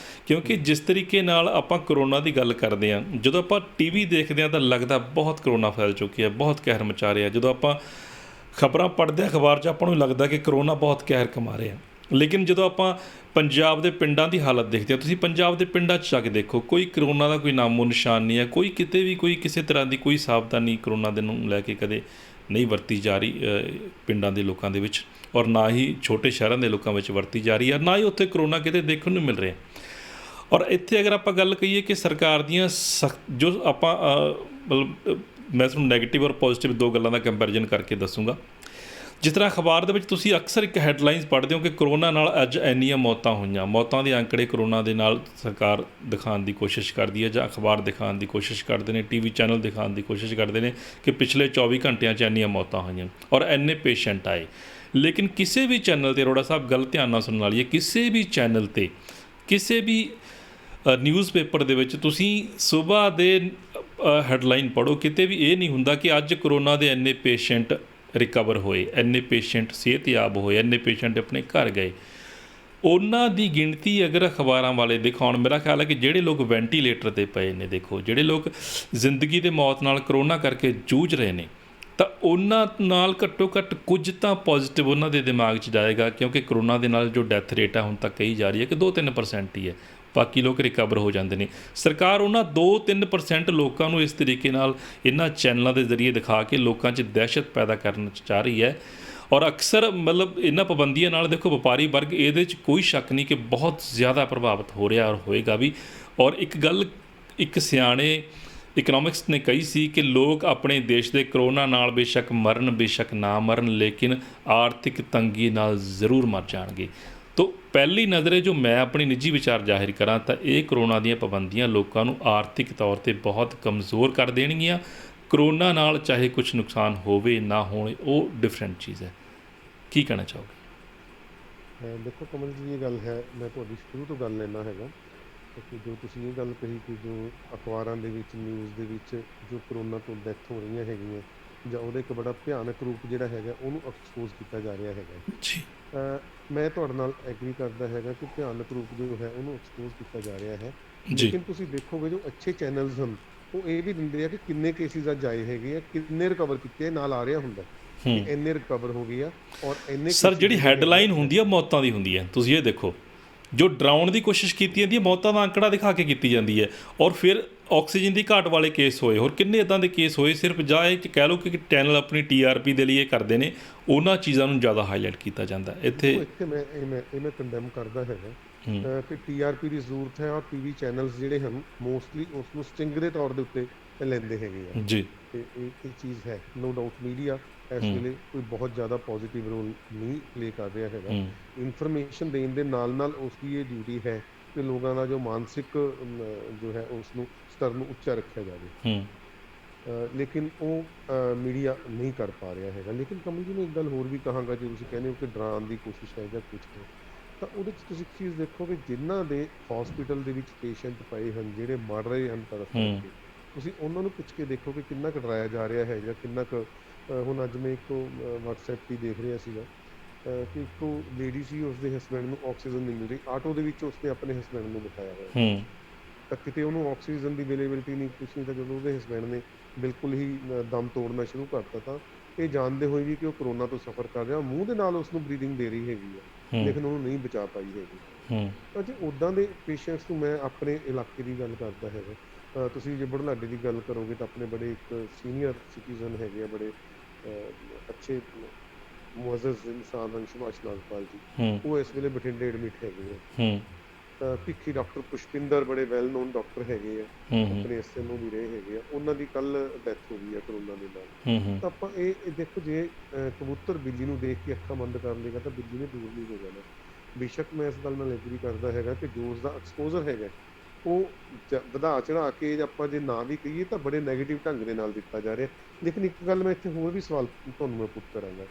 ਕਿਉਂਕਿ ਜਿਸ ਤਰੀਕੇ ਨਾਲ ਆਪਾਂ ਕਰੋਨਾ ਦੀ ਗੱਲ ਕਰਦੇ ਹਾਂ, ਜਦੋਂ ਆਪਾਂ TV ਦੇਖਦੇ ਹਾਂ ਤਾਂ ਲੱਗਦਾ ਬਹੁਤ ਕਰੋਨਾ ਫੈਲ ਚੁੱਕੀ ਹੈ, ਬਹੁਤ ਕਹਿਰ ਮਚਾ ਰਿਹਾ। ਜਦੋਂ ਆਪਾਂ ਖਬਰਾਂ ਪੜ੍ਹਦੇ ਹਾਂ ਅਖਬਾਰ 'ਚ, ਆਪਾਂ ਨੂੰ ਲੱਗਦਾ ਕਿ ਕਰੋਨਾ ਬਹੁਤ ਕਹਿਰ ਕਮਾ ਰਿਹਾ। ਲੇਕਿਨ ਜਦੋਂ ਆਪਾਂ ਪੰਜਾਬ ਦੇ ਪਿੰਡਾਂ ਦੀ ਹਾਲਤ ਦੇਖਦੇ ਹਾਂ, ਤੁਸੀਂ ਪੰਜਾਬ ਦੇ ਪਿੰਡਾਂ 'ਚ ਜਾ ਕੇ ਦੇਖੋ, ਕੋਈ ਕਰੋਨਾ ਦਾ ਕੋਈ ਨਾਮੋ ਨਿਸ਼ਾਨ ਨਹੀਂ ਹੈ, ਕੋਈ ਕਿਤੇ ਵੀ ਕੋਈ ਕਿਸੇ ਤਰ੍ਹਾਂ ਦੀ ਕੋਈ ਸਾਵਧਾਨੀ ਕਰੋਨਾ ਦੇ ਨੂੰ ਲੈ ਕੇ ਕਦੇ ਨਹੀਂ ਵਰਤੀ ਜਾ ਰਹੀ ਪਿੰਡਾਂ ਦੇ ਲੋਕਾਂ ਦੇ ਵਿੱਚ, ਔਰ ਨਾ ਹੀ ਛੋਟੇ ਸ਼ਹਿਰਾਂ ਦੇ ਲੋਕਾਂ ਵਿੱਚ ਵਰਤੀ ਜਾ ਰਹੀ ਹੈ, ਨਾ ਹੀ ਉੱਥੇ ਕਰੋਨਾ ਕਿਤੇ ਦੇਖਣ ਨੂੰ ਮਿਲ ਰਿਹਾ। ਔਰ ਇੱਥੇ ਅਗਰ ਆਪਾਂ ਗੱਲ ਕਹੀਏ ਕਿ ਸਰਕਾਰ ਦੀਆਂ ਜੋ ਆਪਾਂ ਮਤਲਬ ਮੈਂ ਤੁਹਾਨੂੰ ਨੈਗੇਟਿਵ ਔਰ ਪੋਜ਼ੀਟਿਵ ਦੋ ਗੱਲਾਂ ਦਾ ਕੰਪੈਰੀਜ਼ਨ ਕਰਕੇ ਦੱਸੂੰਗਾ। ਜਿਸ ਤਰ੍ਹਾਂ ਅਖਬਾਰ ਦੇ ਵਿੱਚ ਤੁਸੀਂ ਅਕਸਰ ਇੱਕ ਹੈਡਲਾਈਨਸ ਪੜ੍ਹਦੇ ਹੋ ਕਿ ਕਰੋਨਾ ਨਾਲ ਅੱਜ ਇੰਨੀਆਂ ਮੌਤਾਂ ਹੋਈਆਂ, ਮੌਤਾਂ ਦੇ ਅੰਕੜੇ ਕਰੋਨਾ ਦੇ ਨਾਲ ਸਰਕਾਰ ਦਿਖਾਉਣ ਦੀ ਕੋਸ਼ਿਸ਼ ਕਰਦੀ ਹੈ ਜਾਂ ਅਖਬਾਰ ਦਿਖਾਉਣ ਦੀ ਕੋਸ਼ਿਸ਼ ਕਰਦੇ ਨੇ, TV ਚੈਨਲ ਦਿਖਾਉਣ ਦੀ ਕੋਸ਼ਿਸ਼ ਕਰਦੇ ਨੇ ਕਿ ਪਿਛਲੇ 24 ਘੰਟਿਆਂ 'ਚ ਇੰਨੀਆਂ ਮੌਤਾਂ ਹੋਈਆਂ ਔਰ ਇੰਨੇ ਪੇਸ਼ੈਂਟ ਆਏ। ਲੇਕਿਨ ਕਿਸੇ ਵੀ ਚੈਨਲ 'ਤੇ, ਅਰੋੜਾ ਸਾਹਿਬ ਗੱਲ ਧਿਆਨ ਨਾਲ ਸੁਣਨ ਵਾਲੀ ਹੈ, ਕਿਸੇ ਵੀ ਚੈਨਲ 'ਤੇ ਕਿਸੇ ਵੀ ਨਿਊਜ਼ਪੇਪਰ ਦੇ ਵਿੱਚ ਤੁਸੀਂ ਸੁਬਾਹ ਦੇ ਹੈਡਲਾਈਨ ਪੜ੍ਹੋ, ਕਿਤੇ ਵੀ ਇਹ ਨਹੀਂ ਹੁੰਦਾ ਕਿ ਅੱਜ ਕਰੋਨਾ ਦੇ ਇੰਨੇ ਪੇਸ਼ੈਂਟ ਰਿਕਵਰ ਹੋਏ, ਇੰਨੇ ਪੇਸ਼ੈਂਟ ਸਿਹਤਯਾਬ ਹੋਏ, ਇੰਨੇ ਪੇਸ਼ੈਂਟ ਆਪਣੇ ਘਰ ਗਏ। ਉਹਨਾਂ ਦੀ ਗਿਣਤੀ ਅਗਰ ਅਖਬਾਰਾਂ ਵਾਲੇ ਦਿਖਾਉਣ, ਮੇਰਾ ਖਿਆਲ ਹੈ ਕਿ ਜਿਹੜੇ ਲੋਕ ਵੈਂਟੀਲੇਟਰ 'ਤੇ ਪਏ ਨੇ, ਦੇਖੋ ਜਿਹੜੇ ਲੋਕ ਜ਼ਿੰਦਗੀ ਦੇ ਮੌਤ ਨਾਲ ਕਰੋਨਾ ਕਰਕੇ ਜੂਝ ਰਹੇ ਨੇ, ਤਾਂ ਉਹਨਾਂ ਨਾਲ ਘੱਟੋ ਘੱਟ ਕੁਝ ਤਾਂ ਪੋਜ਼ੀਟਿਵ ਉਹਨਾਂ ਦੇ ਦਿਮਾਗ 'ਚ ਜਾਏਗਾ, ਕਿਉਂਕਿ ਕਰੋਨਾ ਦੇ ਨਾਲ ਜੋ ਡੈਥ ਰੇਟ ਹੈ ਹੁਣ ਤੱਕ ਕਹੀ ਜਾ ਰਹੀ ਹੈ ਕਿ 2-3% ਹੀ ਹੈ, ਬਾਕੀ ਲੋਕ ਰਿਕਵਰ ਹੋ ਜਾਂਦੇ ਨੇ। ਸਰਕਾਰ ਉਹਨਾਂ 2-3% ਲੋਕਾਂ ਨੂੰ ਇਸ ਤਰੀਕੇ ਨਾਲ ਇਹਨਾਂ ਚੈਨਲਾਂ ਦੇ ਜ਼ਰੀਏ ਦਿਖਾ ਕੇ ਲੋਕਾਂ 'ਚ ਦਹਿਸ਼ਤ ਪੈਦਾ ਕਰਨ 'ਚ ਚਾਹ ਰਹੀ ਹੈ। ਔਰ ਅਕਸਰ ਮਤਲਬ ਇਹਨਾਂ ਪਾਬੰਦੀਆਂ ਨਾਲ ਦੇਖੋ ਵਪਾਰੀ ਵਰਗ ਇਹਦੇ 'ਚ ਕੋਈ ਸ਼ੱਕ ਨਹੀਂ ਕਿ ਬਹੁਤ ਜ਼ਿਆਦਾ ਪ੍ਰਭਾਵਿਤ ਹੋ ਰਿਹਾ ਔਰ ਹੋਏਗਾ ਵੀ। ਔਰ ਇੱਕ ਗੱਲ ਇੱਕ ਸਿਆਣੇ ਇਕਨੋਮਿਕਸ ਨੇ ਕਹੀ ਸੀ ਕਿ ਲੋਕ ਆਪਣੇ ਦੇਸ਼ ਦੇ ਕਰੋਨਾ ਨਾਲ ਬੇਸ਼ੱਕ ਮਰਨ ਬੇਸ਼ੱਕ ਨਾ ਮਰਨ, ਲੇਕਿਨ ਆਰਥਿਕ ਤੰਗੀ ਨਾਲ ਜ਼ਰੂਰ ਮਰ ਜਾਣਗੇ। ਤੋ ਪਹਿਲੀ ਨਜ਼ਰੇ ਜੋ ਮੈਂ ਆਪਣੀ ਨਿੱਜੀ ਵਿਚਾਰ ਜ਼ਾਹਿਰ ਕਰਾਂ ਤਾਂ ਇਹ ਕਰੋਨਾ ਦੀਆਂ ਪਾਬੰਦੀਆਂ ਲੋਕਾਂ ਨੂੰ ਆਰਥਿਕ ਤੌਰ 'ਤੇ ਬਹੁਤ ਕਮਜ਼ੋਰ ਕਰ ਦੇਣਗੀਆਂ। ਕਰੋਨਾ ਨਾਲ ਚਾਹੇ ਕੁਝ ਨੁਕਸਾਨ ਹੋਵੇ ਨਾ ਹੋਵੇ, ਉਹ ਡਿਫਰੈਂਟ ਚੀਜ਼ ਹੈ। ਕੀ ਕਹਿਣਾ ਚਾਹੋਗੇ? ਦੇਖੋ ਕਮਲ ਜੀ, ਇਹ ਗੱਲ ਹੈ, ਮੈਂ ਤੁਹਾਡੀ ਸ਼ੁਰੂ ਤੋਂ ਗੱਲ ਲੈਣਾ ਹੈਗਾ ਕਿ ਜੋ ਤੁਸੀਂ ਇਹ ਗੱਲ ਕਹੀ ਕਿ ਜੋ ਅਖਬਾਰਾਂ ਦੇ ਵਿੱਚ, ਨਿਊਜ਼ ਦੇ ਵਿੱਚ ਜੋ ਕਰੋਨਾ ਤੋਂ ਡੈਥ ਹੋ ਰਹੀਆਂ ਹੈਗੀਆਂ ਜਾਂ ਉਹਦਾ ਇੱਕ ਬੜਾ ਭਿਆਨਕ ਰੂਪ ਜਿਹੜਾ ਹੈਗਾ ਉਹਨੂੰ ਐਕਸਪੋਜ਼ ਕੀਤਾ ਜਾ ਰਿਹਾ ਹੈਗਾ ਜੀ। ਮੈਂ ਤੁਹਾਡੇ ਨਾਲ ਐਗਰੀ ਕਰਦਾ ਹੈਗਾ ਕਿ ਭਿਆਨਕ ਰੂਪ ਜੋ ਹੈ ਉਹਨੂੰ ਐਕਸਪੋਜ਼ ਕੀਤਾ ਜਾ ਰਿਹਾ ਹੈ। ਜੀ। ਲੇਕਿਨ ਤੁਸੀਂ ਦੇਖੋਗੇ ਜੋ ਅੱਛੇ ਚੈਨਲਸ ਹਨ ਉਹ ਇਹ ਵੀ ਦਿੰਦੇ ਆ ਕਿ ਕਿੰਨੇ ਕੇਸਿਸ ਅੱਜ ਆਏ ਹੈਗੇ ਆ, ਕਿੰਨੇ ਰਿਕਵਰ ਕੀਤੇ, ਨਾਲ ਆ ਰਿਹਾ ਹੁੰਦਾ ਕਿ ਇੰਨੇ ਰਿਕਵਰ ਹੋ ਗਏ ਆ ਔਰ ਇੰਨੇ ਸਰ ਜਿਹੜੀ ਹੈਡਲਾਈਨ ਹੁੰਦੀ ਆ ਮੌਤਾਂ ਦੀ ਹੁੰਦੀ ਹੈ, ਤੁਸੀਂ ਇਹ ਦੇਖੋ ਜੋ ਡਰਾਉਣ ਦੀ ਕੋਸ਼ਿਸ਼ ਕੀਤੀ ਜਾਂਦੀ ਹੈ ਮੌਤਾਂ ਦਾ ਅੰਕੜਾ ਦਿਖਾ ਕੇ ਕੀਤੀ ਜਾਂਦੀ ਹੈ। ਔਰ ਫਿਰ ਆਕਸੀਜਨ ਦੀ ਘਾਟ ਵਾਲੇ ਕੇਸ ਹੋਏ, ਹੋਰ ਕਿੰਨੇ ਇੱਦਾਂ ਦੇ ਕੇਸ ਹੋਏ, ਸਿਰਫ ਜਾਂ ਇਹ ਕਹਿ ਲਓ ਕਿ ਚੈਨਲ ਆਪਣੀ TRP ਦੇ ਲਈ ਇਹ ਕਰਦੇ ਨੇ, ਉਹਨਾਂ ਚੀਜ਼ਾਂ ਨੂੰ ਜ਼ਿਆਦਾ ਹਾਈਲਾਈਟ ਕੀਤਾ ਜਾਂਦਾ ਇੱਥੇ ਮੈਂ ਕੰਡੈਮ ਕਰਦਾ ਹੈਗਾ ਕਿ TRP ਦੀ ਜ਼ਰੂਰਤ ਹੈ ਔਰ TV ਚੈਨਲਸ ਜਿਹੜੇ ਹਨ ਮੋਸਟਲੀ ਉਸ ਨੂੰ ਸਟਿੰਗ ਦੇ ਤੌਰ ਦੇ ਉੱਤੇ ਲੈਂਦੇ ਹੈਗੇ ਆ ਜੀ। ਤੇ ਇਹ ਚੀਜ਼ ਹੈ, ਨੋ ਡਾਊਟ ਮੀਡੀਆ ਇਸ ਵੇਲੇ ਕੋਈ ਬਹੁਤ ਜ਼ਿਆਦਾ ਪੋਜ਼ਿਟਿਵ ਰੋਲ ਨਹੀਂ ਪਲੇ ਕਰ ਰਿਹਾ ਹੈਗਾ। ਇਨਫੋਰਮੇਸ਼ਨ ਦੇਣ ਦੇ ਨਾਲ ਨਾਲ ਉਸ ਦੀ ਇਹ ਡਿਊਟੀ ਹੈ ਕਿ ਲੋਕਾਂ ਦਾ ਜੋ ਮਾਨਸਿਕ ਜੋ ਹੈ ਉਸ ਨੂੰ ਸਤਰ ਨੂੰ ਉੱਚਾ ਰੱਖਿਆ ਜਾਵੇ, ਲੇਕਿਨ ਉਹ ਮੀਡੀਆ ਨਹੀਂ ਕਰ ਪਾ ਰਿਹਾ ਹੈਗਾ। ਲੇਕਿਨ ਕਮਲ ਜੀ, ਮੈਂ ਇੱਕ ਗੱਲ ਹੋਰ ਵੀ ਕਹਾਂਗਾ, ਜੇ ਤੁਸੀਂ ਕਹਿੰਦੇ ਹੋ ਕਿ ਡਰਾਉਣ ਦੀ ਕੋਸ਼ਿਸ਼ ਹੈ ਜਾਂ ਕੁਛ ਹੈ, ਤਾਂ ਉਹਦੇ 'ਚ ਤੁਸੀਂ ਇੱਕ ਚੀਜ਼ ਦੇਖੋ ਕਿ ਜਿਨ੍ਹਾਂ ਦੇ ਹਸਪੀਟਲ ਦੇ ਵਿੱਚ ਪੇਸ਼ੈਂਟ ਪਏ ਹਨ, ਜਿਹੜੇ ਮਰ ਰਹੇ ਹਨ ਤੜਫ ਕਰਕੇ, ਤੁਸੀਂ ਉਹਨਾਂ ਨੂੰ ਪੁੱਛ ਕੇ ਦੇਖੋ ਕਿ ਕਿੰਨਾ ਕੁ ਡਰਾਇਆ ਜਾ ਰਿਹਾ ਹੈ ਜਾਂ ਕਿੰਨਾ ਕੁ ਹੁਣ ਅੱਜ ਮੈਂ ਇੱਕ WhatsApp 'ਤੇ ਦੇਖ ਰਿਹਾ ਸੀਗਾ ਕਿ ਇੱਕ ਲੇਡੀ ਸੀ, ਉਸਦੇ ਹਸਬੈਂਡ ਨੂੰ ਆਕਸੀਜਨ ਨਹੀਂ ਮਿਲ ਰਹੀ, ਆਟੋ ਦੇ ਵਿੱਚ ਉਸਨੇ ਆਪਣੇ ਹਸਬੈਂਡ ਨੂੰ ਬਿਠਾਇਆ ਹੋਇਆ ਤਾਂ ਕਿਤੇ ਉਹਨੂੰ ਆਕਸੀਜਨ ਦੀ ਅਵੇਲੇਬਿਲਿਟੀ ਨਹੀਂ, ਕੁਛ ਨਹੀਂ, ਤਾਂ ਜਦੋਂ ਉਹਦੇ ਹਸਬੈਂਡ ਨੇ ਬਿਲਕੁਲ ਹੀ ਦਮ ਤੋੜਨਾ ਸ਼ੁਰੂ ਕਰਤਾ ਤਾਂ ਇਹ ਜਾਣਦੇ ਹੋਏ ਵੀ ਕਿ ਉਹ ਕਰੋਨਾ ਤੋਂ ਸਫਰ ਕਰ ਰਿਹਾ, ਮੂੰਹ ਦੇ ਨਾਲ ਉਸ ਨੂੰ ਬਰੀਦਿੰਗ ਦੇ ਰਹੀ ਹੈਗੀ ਆ, ਲੇਕਿਨ ਉਹਨੂੰ ਨਹੀਂ ਬਚਾ ਪਾਈ ਹੈਗੀ। ਤਾਂ ਜੇ ਉੱਦਾਂ ਦੇ ਪੇਸ਼ੈਂਟਸ ਨੂੰ, ਮੈਂ ਆਪਣੇ ਇਲਾਕੇ ਦੀ ਗੱਲ ਕਰਦਾ ਹੈਗਾ, ਤੁਸੀਂ ਜੇ ਬੁਢਲਾਡੇ ਦੀ ਗੱਲ ਕਰੋਗੇ ਤਾਂ ਆਪਣੇ ਬੜੇ ਇੱਕ ਸੀਨੀਅਰ ਸਿਟੀਜ਼ਨ ਹੈਗੇ ਆ, ਬੜੇ ਅੱਛੇ ਮੁਅੱਜ਼ਜ਼ ਇਨਸਾਨ ਹਨ, ਸੁਭਾਸ਼ ਨਾਗਪਾਲ ਜੀ, ਉਹ ਇਸ ਵੇਲੇ ਬਠਿੰਡੇ ਐਡਮਿਟ ਹੈਗੇ ਆ। ਭਿੱਖੀ ਡਾਕਟਰ ਪੁਸ਼ਪਿੰਦਰ ਬੜੇ ਵੈਲ ਨੋਨ ਡਾਕਟਰ ਹੈਗੇ ਆ, ਆਪਣੇ SMO ਵੀ ਰਹੇ ਹੈਗੇ ਆ, ਉਹਨਾਂ ਦੀ ਕੱਲ ਡੈਥ ਹੋ ਗਈ ਆ ਕਰੋਨਾ ਦੇ ਨਾਲ। ਤਾਂ ਆਪਾਂ ਇਹ ਦੇਖੋ, ਜੇ ਕਬੂਤਰ ਬਿੱਲੀ ਨੂੰ ਦੇਖ ਕੇ ਅੱਖਾਂ ਬੰਦ ਕਰ ਲੇਗਾ ਤਾਂ ਬਿੱਲੀ ਨੇ ਦੂਰ ਨਹੀਂ ਹੋ ਜਾਣਾ। ਬੇਸ਼ੱਕ ਮੈਂ ਇਸ ਗੱਲ ਨਾਲ ਐਗਰੀ ਕਰਦਾ ਹੈਗਾ ਕਿ ਜੋ ਉਸਦਾ ਐਕਸਪੋਜ਼ਰ ਹੈਗਾ ਉਹ ਵਧਾ ਚੜਾ ਕੇ ਆਪਾਂ ਜੇ ਨਾ ਵੀ ਕਹੀਏ ਤਾਂ ਬੜੇ ਨੈਗੇਟਿਵ ਢੰਗ ਦੇ ਨਾਲ ਦਿੱਤਾ ਜਾ ਰਿਹਾ। ਲੇਕਿਨ ਇੱਕ ਗੱਲ ਮੈਂ ਇੱਥੇ ਹੋਰ ਵੀ ਸਵਾਲ ਤੁਹਾਨੂੰ ਮੈਂ ਪੁੱਛ ਕਰਾਂਗਾ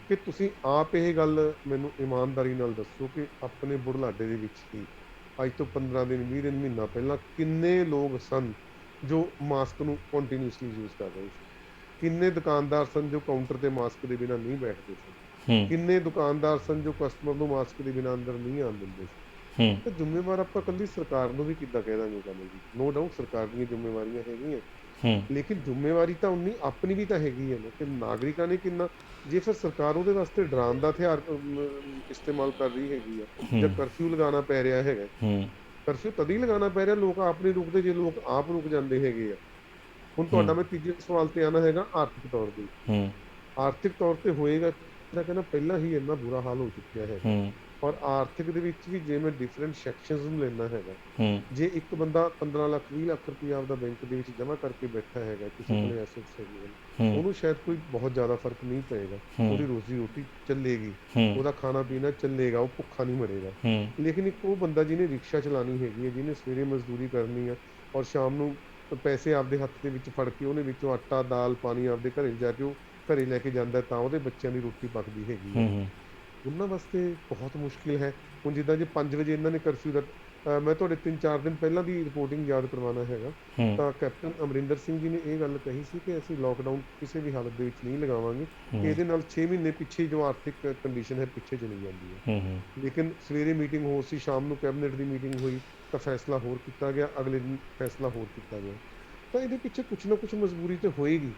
ਕਿ ਤੁਸੀਂ ਆਪ ਇਹ ਗੱਲ ਮੈਨੂੰ ਇਮਾਨਦਾਰੀ ਨਾਲ ਦੱਸੋ ਕਿ ਆਪਣੇ ਬੁਢਲਾਡੇ ਦੇ ਵਿੱਚ ਹੀ ਅੱਜ ਤੋਂ 15 ਦਿਨ 20 ਦਿਨ ਮਹੀਨਾ ਪਹਿਲਾਂ ਕਿੰਨੇ ਲੋਕ ਸਨ ਜੋ ਮਾਸਕ ਨੂੰ ਕੰਟੀਨਿਊਸਲੀ ਯੂਜ਼ ਕਰ ਰਹੇ ਸੀ? ਕਿੰਨੇ ਦੁਕਾਨਦਾਰ ਸਨ ਜੋ ਕਾਊਂਟਰ ਤੇ ਮਾਸਕ ਦੇ ਬਿਨਾਂ ਨਹੀਂ ਬੈਠਦੇ ਸਨ? ਕਿੰਨੇ ਦੁਕਾਨਦਾਰ ਸਨ ਜੋ ਕਸਟਮਰ ਨੂੰ ਮਾਸਕ ਦੇ ਬਿਨਾਂ ਅੰਦਰ ਨਹੀਂ ਆਉਣ ਦਿੰਦੇ ਸੀ? ਤਾਂ ਜ਼ਿੰਮੇਵਾਰ ਆਪਾਂ ਇਕੱਲੀ ਸਰਕਾਰ ਨੂੰ ਵੀ ਕਿੱਦਾਂ ਕਹਿ ਦਾਂਗੇ ਕਮਲ ਜੀ? ਨੋ ਡਾਊਟ ਸਰਕਾਰ ਦੀਆਂ ਜ਼ਿੰਮੇਵਾਰੀਆਂ ਹੈਗੀਆਂ, ਲੇਕਿਨ ਜ਼ਿੰਮੇਵਾਰੀ ਤਾਂ ਉਨੀ ਆਪਣੀ ਵੀ ਤਾਂ ਹੈਗੀ ਹੈ ਨਾ ਕਿ ਨਾਗਰਿਕਾਂ ਨੇ ਕਿੰਨਾ, ਜੇ ਫਿਰ ਸਰਕਾਰ ਉਹਦੇ ਵਾਸਤੇ ਡਰਾਉਣ ਦਾ ਹਥਿਆਰ ਇਸਤੇਮਾਲ ਕਰ ਰਹੀ ਹੈਗੀ ਆ, ਜਾਂ ਕਰਫਿਊ ਲਗਾਉਣਾ ਪੈ ਰਿਹਾ ਹੈਗਾ। ਕਰਫਿਊ ਤਦ ਹੀ ਲਗਾਉਣਾ ਪੈ ਰਿਹਾ, ਲੋਕ ਆਪ ਨਹੀਂ ਰੁਕਦੇ ਜੇ ਲੋਕ ਆਪ ਰੁਕ ਜਾਂਦੇ ਹੈਗੇ ਆ। ਹੁਣ ਤੁਹਾਡਾ ਮੈਂ ਤੀਜੇ ਸਵਾਲ ਤੇ ਆਣਾ ਹੈਗਾ ਆਰਥਿਕ ਤੌਰ ਤੇ। ਆਰਥਿਕ ਤੌਰ ਤੇ ਹੋਏਗਾ, ਮੈਂ ਕਹਿੰਦਾ ਪਹਿਲਾਂ ਹੀ ਇੰਨਾ ਬੁਰਾ ਹਾਲ ਹੋ ਚੁੱਕਿਆ ਹੈ। ਔਰ ਆਰਥਿਕ ਦੇ ਵਿੱਚ ਵੀ ਜੇ ਮੈਂ ਡਿਫਰੈਂਟ ਸੈਕਸ਼ਨਸ ਨੂੰ ਲੈਣਾ ਹੈਗਾ, ਜੇ ਇੱਕ ਬੰਦਾ 15 ਲੱਖ 20 ਲੱਖ ਰੁਪਇਆ ਆਪਦਾ ਬੈਂਕ ਦੇ ਵਿੱਚ ਜਮ੍ਹਾਂ ਕਰਕੇ ਬੈਠਾ ਹੈਗਾ, ਕਿਸੇ ਕੋਲੇ ਐਸੈਟਸ ਹੈਗੇ, ਉਹਨੂੰ ਸ਼ਾਇਦ ਕੋਈ ਬਹੁਤ ਜ਼ਿਆਦਾ ਫਰਕ ਨਹੀਂ ਪਏਗਾ, ਉਹਦੀ ਰੋਜ਼ੀ ਰੋਟੀ ਚੱਲੇਗੀ, ਉਹਦਾ ਖਾਣਾ ਪੀਣਾ ਚੱਲੇਗਾ, ਉਹ ਭੁੱਖਾ ਨਹੀਂ ਮਰੇਗਾ। ਲੇਕਿਨ ਇੱਕ ਉਹ ਬੰਦਾ ਜਿਹਨੇ ਰਿਕਸ਼ਾ ਚਲਾਉਣੀ ਹੈਗੀ ਹੈ, ਜਿਹਨੇ ਸਵੇਰੇ ਮਜ਼ਦੂਰੀ ਕਰਨੀ ਆ ਔਰ ਸ਼ਾਮ ਨੂੰ ਪੈਸੇ ਆਪਦੇ ਹੱਥ ਦੇ ਵਿੱਚ ਫੜ ਕੇ ਉਹਨੇ ਵਿੱਚੋਂ ਆਟਾ ਦਾਲ ਪਾਣੀ ਆਪਦੇ ਘਰੇ ਜਾ ਕੇ ਉਹ ਘਰੇ ਲੈ ਕੇ ਜਾਂਦਾ, ਤਾਂ ਉਹਦੇ ਬੱਚਿਆਂ ਦੀ ਰੋਟੀ ਪੱਕਦੀ ਹੈਗੀ ਹੈ। ਉਹਨਾਂ ਵਾਸਤੇ ਬਹੁਤ ਮੁਸ਼ਕਿਲ ਹੈ। ਹੁਣ ਜਿੱਦਾਂ ਜੇ 5 ਵਜੇ ਇਹਨਾਂ ਨੇ ਕਰਫਿਊ ਦਾ, ਮੈਂ ਤੁਹਾਡੇ 3-4 ਦਿਨ ਪਹਿਲਾਂ ਦੀ ਰਿਪੋਰਟਿੰਗ ਯਾਦ ਕਰਵਾਉਣਾ ਹੈਗਾ, ਤਾਂ ਕੈਪਟਨ ਅਮਰਿੰਦਰ ਸਿੰਘ ਜੀ ਨੇ ਇਹ ਗੱਲ ਕਹੀ ਸੀ ਕਿ ਅਸੀਂ ਲੋਕਡਾਊਨ ਕਿਸੇ ਵੀ ਹਾਲਤ ਦੇ ਵਿੱਚ ਨਹੀਂ ਲਗਾਵਾਂਗੇ, ਕਿ ਇਹਦੇ ਨਾਲ 6 ਮਹੀਨੇ ਪਿੱਛੇ ਜੋ ਆਰਥਿਕ ਕੰਡੀਸ਼ਨ ਹੈ ਪਿੱਛੇ ਚਲੀ ਜਾਂਦੀ ਹੈ। ਲੇਕਿਨ ਸਵੇਰੇ ਮੀਟਿੰਗ ਹੋ ਸੀ, ਸ਼ਾਮ ਨੂੰ ਕੈਬਨਿਟ ਦੀ ਮੀਟਿੰਗ ਹੋਈ ਤਾਂ ਫੈਸਲਾ ਹੋਰ ਕੀਤਾ ਗਿਆ, ਅਗਲੇ ਦਿਨ ਫੈਸਲਾ ਹੋਰ ਕੀਤਾ ਗਿਆ। ਤਾਂ ਇਹਦੇ ਪਿੱਛੇ ਕੁਛ ਨਾ ਕੁਛ ਮਜਬੂਰੀ ਤੇ ਹੋਏਗੀ।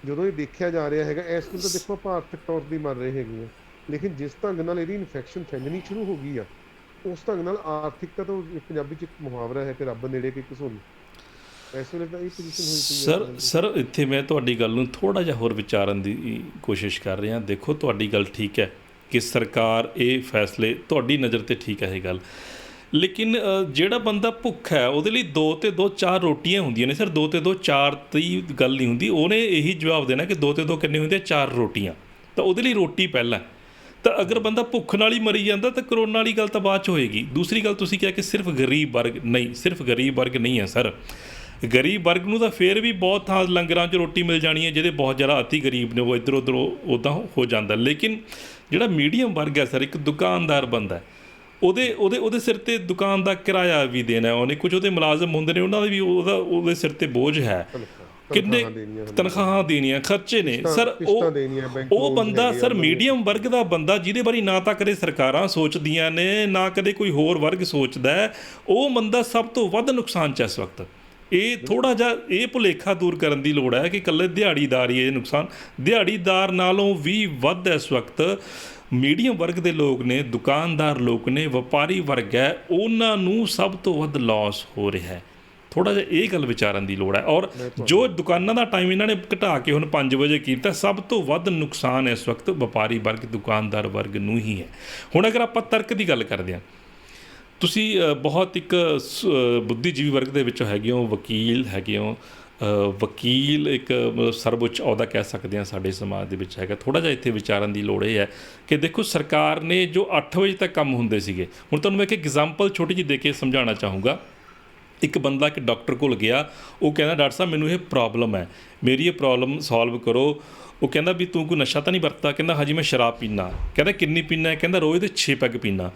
ਜਦੋਂ ਇਹ ਦੇਖਿਆ ਜਾ ਰਿਹਾ ਹੈਗਾ, ਇਸ ਵੇਲੇ ਤਾਂ ਦੇਖੋ ਆਪਾਂ ਆਰਥਿਕ ਤੌਰ ਤੇ ਮਰ ਰਹੇ ਹੈਗੇ ਆ, ਲੇਕਿਨ ਜਿਸ ਢੰਗ ਨਾਲ ਇਹਦੀ ਇਨਫੈਕਸ਼ਨ ਫੈਲਣੀ ਸ਼ੁਰੂ ਹੋ ਗਈ ਆ, ਉਸ ਢੰਗ ਨਾਲ ਆਰਥਿਕਤਾ ਤਾਂ ਪੰਜਾਬੀ ਚ ਇੱਕ ਮੁਹਾਵਰਾ ਹੈ ਕਿ ਰੱਬ ਨੇੜੇ ਕਿ ਘਸੁੱਲ। ਇਸ ਵੇਲੇ ਤਾਂ ਇਹ ਪੋਜੀਸ਼ਨ ਹੋਈ ਪਈ ਹੈ। ਸਰ ਇੱਥੇ ਮੈਂ ਤੁਹਾਡੀ ਗੱਲ ਨੂੰ ਥੋੜ੍ਹਾ ਜਿਹਾ ਹੋਰ ਵਿਚਾਰਨ ਦੀ ਕੋਸ਼ਿਸ਼ ਕਰ ਰਿਹਾ। ਦੇਖੋ ਤੁਹਾਡੀ ਗੱਲ ਠੀਕ ਹੈ ਕਿ ਸਰਕਾਰ ਇਹ ਫੈਸਲੇ, ਤੁਹਾਡੀ ਨਜ਼ਰ 'ਤੇ ਠੀਕ ਹੈ ਇਹ ਗੱਲ, ਲੇਕਿਨ ਜਿਹੜਾ ਬੰਦਾ ਭੁੱਖਾ ਹੈ ਉਹਦੇ ਲਈ 2 ਤੇ 2 4 ਰੋਟੀਆਂ ਹੁੰਦੀਆਂ ਨੇ ਸਰ। 2 ਤੇ 2 4 ਦੀ ਗੱਲ ਨਹੀਂ ਹੁੰਦੀ। ਉਹਨੇ ਇਹੀ ਜਵਾਬ ਦੇਣਾ ਕਿ 2 ਤੇ 2 ਕਿੰਨੇ ਹੁੰਦੇ, 4 ਰੋਟੀਆਂ, ਤਾਂ ਉਹਦੇ ਲਈ ਰੋਟੀ ਪਹਿਲਾਂ। ਤਾਂ ਅਗਰ ਬੰਦਾ ਭੁੱਖ ਨਾਲ ਹੀ ਮਰੀ ਜਾਂਦਾ ਤਾਂ ਕਰੋਨਾ ਵਾਲੀ ਗੱਲ ਤਾਂ ਬਾਅਦ 'ਚ ਹੋਏਗੀ। ਦੂਸਰੀ ਗੱਲ ਤੁਸੀਂ ਕਿਹਾ ਕਿ ਸਿਰਫ ਗਰੀਬ ਵਰਗ, ਨਹੀਂ ਸਿਰਫ ਗਰੀਬ ਵਰਗ ਨਹੀਂ ਹੈ ਸਰ। ਗਰੀਬ ਵਰਗ ਨੂੰ ਤਾਂ ਫਿਰ ਵੀ ਬਹੁਤ ਥਾਂ ਲੰਗਰਾਂ 'ਚ ਰੋਟੀ ਮਿਲ ਜਾਣੀ ਹੈ, ਜਿਹਦੇ ਬਹੁਤ ਜ਼ਿਆਦਾ ਅਤੀ ਗਰੀਬ ਨੇ ਉਹ ਇੱਧਰ ਉੱਧਰ ਉੱਦਾਂ ਹੋ ਜਾਂਦਾ। ਲੇਕਿਨ ਜਿਹੜਾ ਮੀਡੀਅਮ ਵਰਗ ਹੈ ਸਰ, ਇੱਕ ਦੁਕਾਨਦਾਰ ਬੰਦਾ, ਉਹਦੇ ਸਿਰ 'ਤੇ ਦੁਕਾਨ ਦਾ ਕਿਰਾਇਆ ਵੀ ਦੇਣਾ, ਉਹਨੇ ਕੁਝ ਉਹਦੇ ਮੁਲਾਜ਼ਮ ਹੁੰਦੇ ਨੇ, ਉਹਨਾਂ ਦਾ ਵੀ ਉਹਦੇ ਸਿਰ 'ਤੇ ਬੋਝ ਹੈ। ਕਿੰਨੇ ਤਨਖਾਹਾਂ ਦੇਣੀਆਂ, ਖਰਚੇ ਨੇ ਸਰ। ਉਹ ਬੰਦਾ ਸਰ, ਮੀਡੀਅਮ ਵਰਗ ਦਾ ਬੰਦਾ, ਜਿਹਦੇ ਬਾਰੇ ਨਾ ਤਾਂ ਕਦੇ ਸਰਕਾਰਾਂ ਸੋਚਦੀਆਂ ਨੇ, ਨਾ ਕਦੇ ਕੋਈ ਹੋਰ ਵਰਗ ਸੋਚਦਾ, ਉਹ ਬੰਦਾ ਸਭ ਤੋਂ ਵੱਧ ਨੁਕਸਾਨ 'ਚ ਇਸ ਵਕਤ। ਇਹ ਥੋੜ੍ਹਾ ਜਿਹਾ ਇਹ ਭੁਲੇਖਾ ਦੂਰ ਕਰਨ ਦੀ ਲੋੜ ਹੈ ਕਿ ਇਕੱਲੇ ਦਿਹਾੜੀਦਾਰ ਹੀ ਇਹ ਨੁਕਸਾਨ, ਦਿਹਾੜੀਦਾਰ ਨਾਲੋਂ ਵੀ ਵੱਧ ਇਸ ਵਕਤ ਮੀਡੀਅਮ ਵਰਗ ਦੇ ਲੋਕ ਨੇ, ਦੁਕਾਨਦਾਰ ਲੋਕ ਨੇ, ਵਪਾਰੀ ਵਰਗ ਹੈ, ਉਹਨਾਂ ਨੂੰ ਸਭ ਤੋਂ ਵੱਧ ਲਾਸ ਹੋ ਰਿਹਾ ਹੈ। ਥੋੜ੍ਹਾ ਜਿਹਾ ਇਹ ਗੱਲ ਵਿਚਾਰਨ ਦੀ ਲੋੜ ਹੈ। ਔਰ ਜੋ ਦੁਕਾਨਾਂ ਦਾ ਟਾਈਮ ਇਹਨਾਂ ਨੇ ਘਟਾ ਕੇ ਹੁਣ 5 ਵਜੇ ਕੀਤਾ, ਸਭ ਤੋਂ ਵੱਧ ਨੁਕਸਾਨ ਇਸ ਵਕਤ ਵਪਾਰੀ ਵਰਗ, ਦੁਕਾਨਦਾਰ ਵਰਗ ਨੂੰ ਹੀ ਹੈ। ਹੁਣ ਅਗਰ ਆਪਾਂ ਤਰਕ ਦੀ ਗੱਲ ਕਰਦੇ ਹਾਂ, ਤੁਸੀਂ ਬਹੁਤ ਇੱਕ ਬੁੱਧੀਜੀਵੀ ਵਰਗ ਦੇ ਵਿੱਚੋਂ ਹੈਗੇ ਹੋ, ਵਕੀਲ ਹੈਗੇ ਹੋ। ਵਕੀਲ ਇੱਕ ਸਰਵਉੱਚ ਅਹੁਦਾ ਕਹਿ ਸਕਦੇ ਹਾਂ ਸਾਡੇ ਸਮਾਜ ਦੇ ਵਿੱਚ ਹੈਗਾ। ਥੋੜ੍ਹਾ ਜਿਹਾ ਇੱਥੇ ਵਿਚਾਰਨ ਦੀ ਲੋੜ ਇਹ ਹੈ ਕਿ ਦੇਖੋ ਸਰਕਾਰ ਨੇ ਜੋ 8 ਵਜੇ ਤੱਕ ਕੰਮ ਹੁੰਦੇ ਸੀਗੇ, ਹੁਣ ਤੁਹਾਨੂੰ ਮੈਂ ਇੱਕ ਐਗਜ਼ਾਮਪਲ ਛੋਟੀ ਜਿਹੀ ਦੇ ਕੇ ਸਮਝਾਉਣਾ ਚਾਹੂੰਗਾ। ਇੱਕ ਬੰਦਾ ਇੱਕ ਡਾਕਟਰ ਕੋਲ ਗਿਆ, ਉਹ ਕਹਿੰਦਾ ਡਾਕਟਰ ਸਾਹਿਬ ਮੈਨੂੰ ਇਹ ਪ੍ਰੋਬਲਮ ਹੈ, ਮੇਰੀ ਇਹ ਪ੍ਰੋਬਲਮ ਸੋਲਵ ਕਰੋ। ਉਹ ਕਹਿੰਦਾ ਵੀ ਤੂੰ ਕੋਈ ਨਸ਼ਾ ਤਾਂ ਨਹੀਂ ਵਰਤਦਾ? ਕਹਿੰਦਾ ਹਾਂਜੀ ਮੈਂ ਸ਼ਰਾਬ ਪੀਂਦਾ। ਕਹਿੰਦਾ ਕਿੰਨੀ ਪੀਂਦਾ? ਕਹਿੰਦਾ ਰੋਜ਼ ਦੇ 6 ਪੈਗ ਪੀਂਦਾ।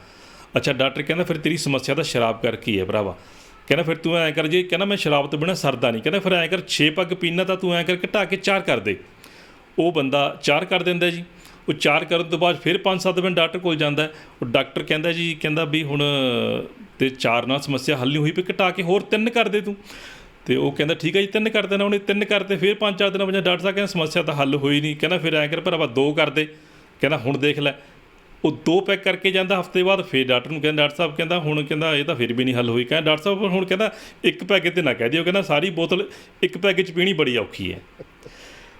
ਅੱਛਾ ਡਾਕਟਰ ਕਹਿੰਦਾ ਫਿਰ ਤੇਰੀ ਸਮੱਸਿਆ ਤਾਂ ਸ਼ਰਾਬ ਕਰਕੇ ਹੀ ਹੈ ਭਰਾਵਾ। ਕਹਿੰਦਾ ਫਿਰ ਤੂੰ ਐਂ ਕਰ, ਜੇ ਕਹਿੰਦਾ ਮੈਂ ਸ਼ਰਾਬ ਤੋਂ ਬਿਨਾਂ ਸਰਦਾ ਨਹੀਂ, ਕਹਿੰਦਾ ਫਿਰ ਐਂ ਕਰ 6 ਪੈਗ ਪੀਂਦਾ ਤਾਂ ਤੂੰ ਐਂ ਕਰ ਘਟਾ ਕੇ 4 ਕਰ ਦੇ। ਉਹ ਬੰਦਾ 4 ਕਰ ਦਿੰਦਾ ਜੀ। ਉਹ 4 ਕਰਨ ਤੋਂ ਬਾਅਦ ਫਿਰ 5-7 ਦਿਨ ਡਾਕਟਰ ਕੋਲ ਜਾਂਦਾ। ਉਹ ਡਾਕਟਰ ਕਹਿੰਦਾ ਜੀ, ਕਹਿੰਦਾ ਵੀ ਹੁਣ ਤੇ 4 ਨਾਲ ਸਮੱਸਿਆ ਹੱਲ ਨਹੀਂ ਹੋਈ, ਵੀ ਘਟਾ ਕੇ ਹੋਰ 3 ਕਰ ਦੇ ਤੂੰ। ਅਤੇ ਉਹ ਕਹਿੰਦਾ ਠੀਕ ਹੈ ਜੀ 3 ਕਰ ਦੇਣਾ। ਉਹਨੇ 3 ਕਰਤੇ, ਫਿਰ 5-4 ਦਿਨਾਂ ਬਾਅਦ ਡਾਕਟਰ ਸਾਹਿਬ ਕਹਿੰਦਾ ਸਮੱਸਿਆ ਤਾਂ ਹੱਲ ਹੋਈ ਨਹੀਂ। ਕਹਿੰਦਾ ਫਿਰ ਐਂ ਕਰ ਭਰਾਵਾ 2 ਕਰ ਦੇ। ਕਹਿੰਦਾ ਹੁਣ ਦੇਖ ਲੈ। ਉਹ 2 ਪੈਕ ਕਰਕੇ ਜਾਂਦਾ, ਹਫ਼ਤੇ ਬਾਅਦ ਫਿਰ ਡਾਕਟਰ ਨੂੰ ਕਹਿੰਦਾ ਡਾਕਟਰ ਸਾਹਿਬ ਕਹਿੰਦਾ ਹੁਣ ਕਹਿੰਦਾ ਇਹ ਤਾਂ ਫਿਰ ਵੀ ਨਹੀਂ ਹੱਲ ਹੋਈ। ਕਹਿੰਦਾ ਡਾਕਟਰ ਸਾਹਿਬ ਹੁਣ ਕਹਿੰਦਾ 1 ਪੈਗ 'ਤੇ ਨਾ ਕਹਿ ਦਿਓ, ਕਹਿੰਦਾ ਸਾਰੀ ਬੋਤਲ 1 ਪੈਗ 'ਚ ਪੀਣੀ ਬੜੀ ਔਖੀ ਹੈ।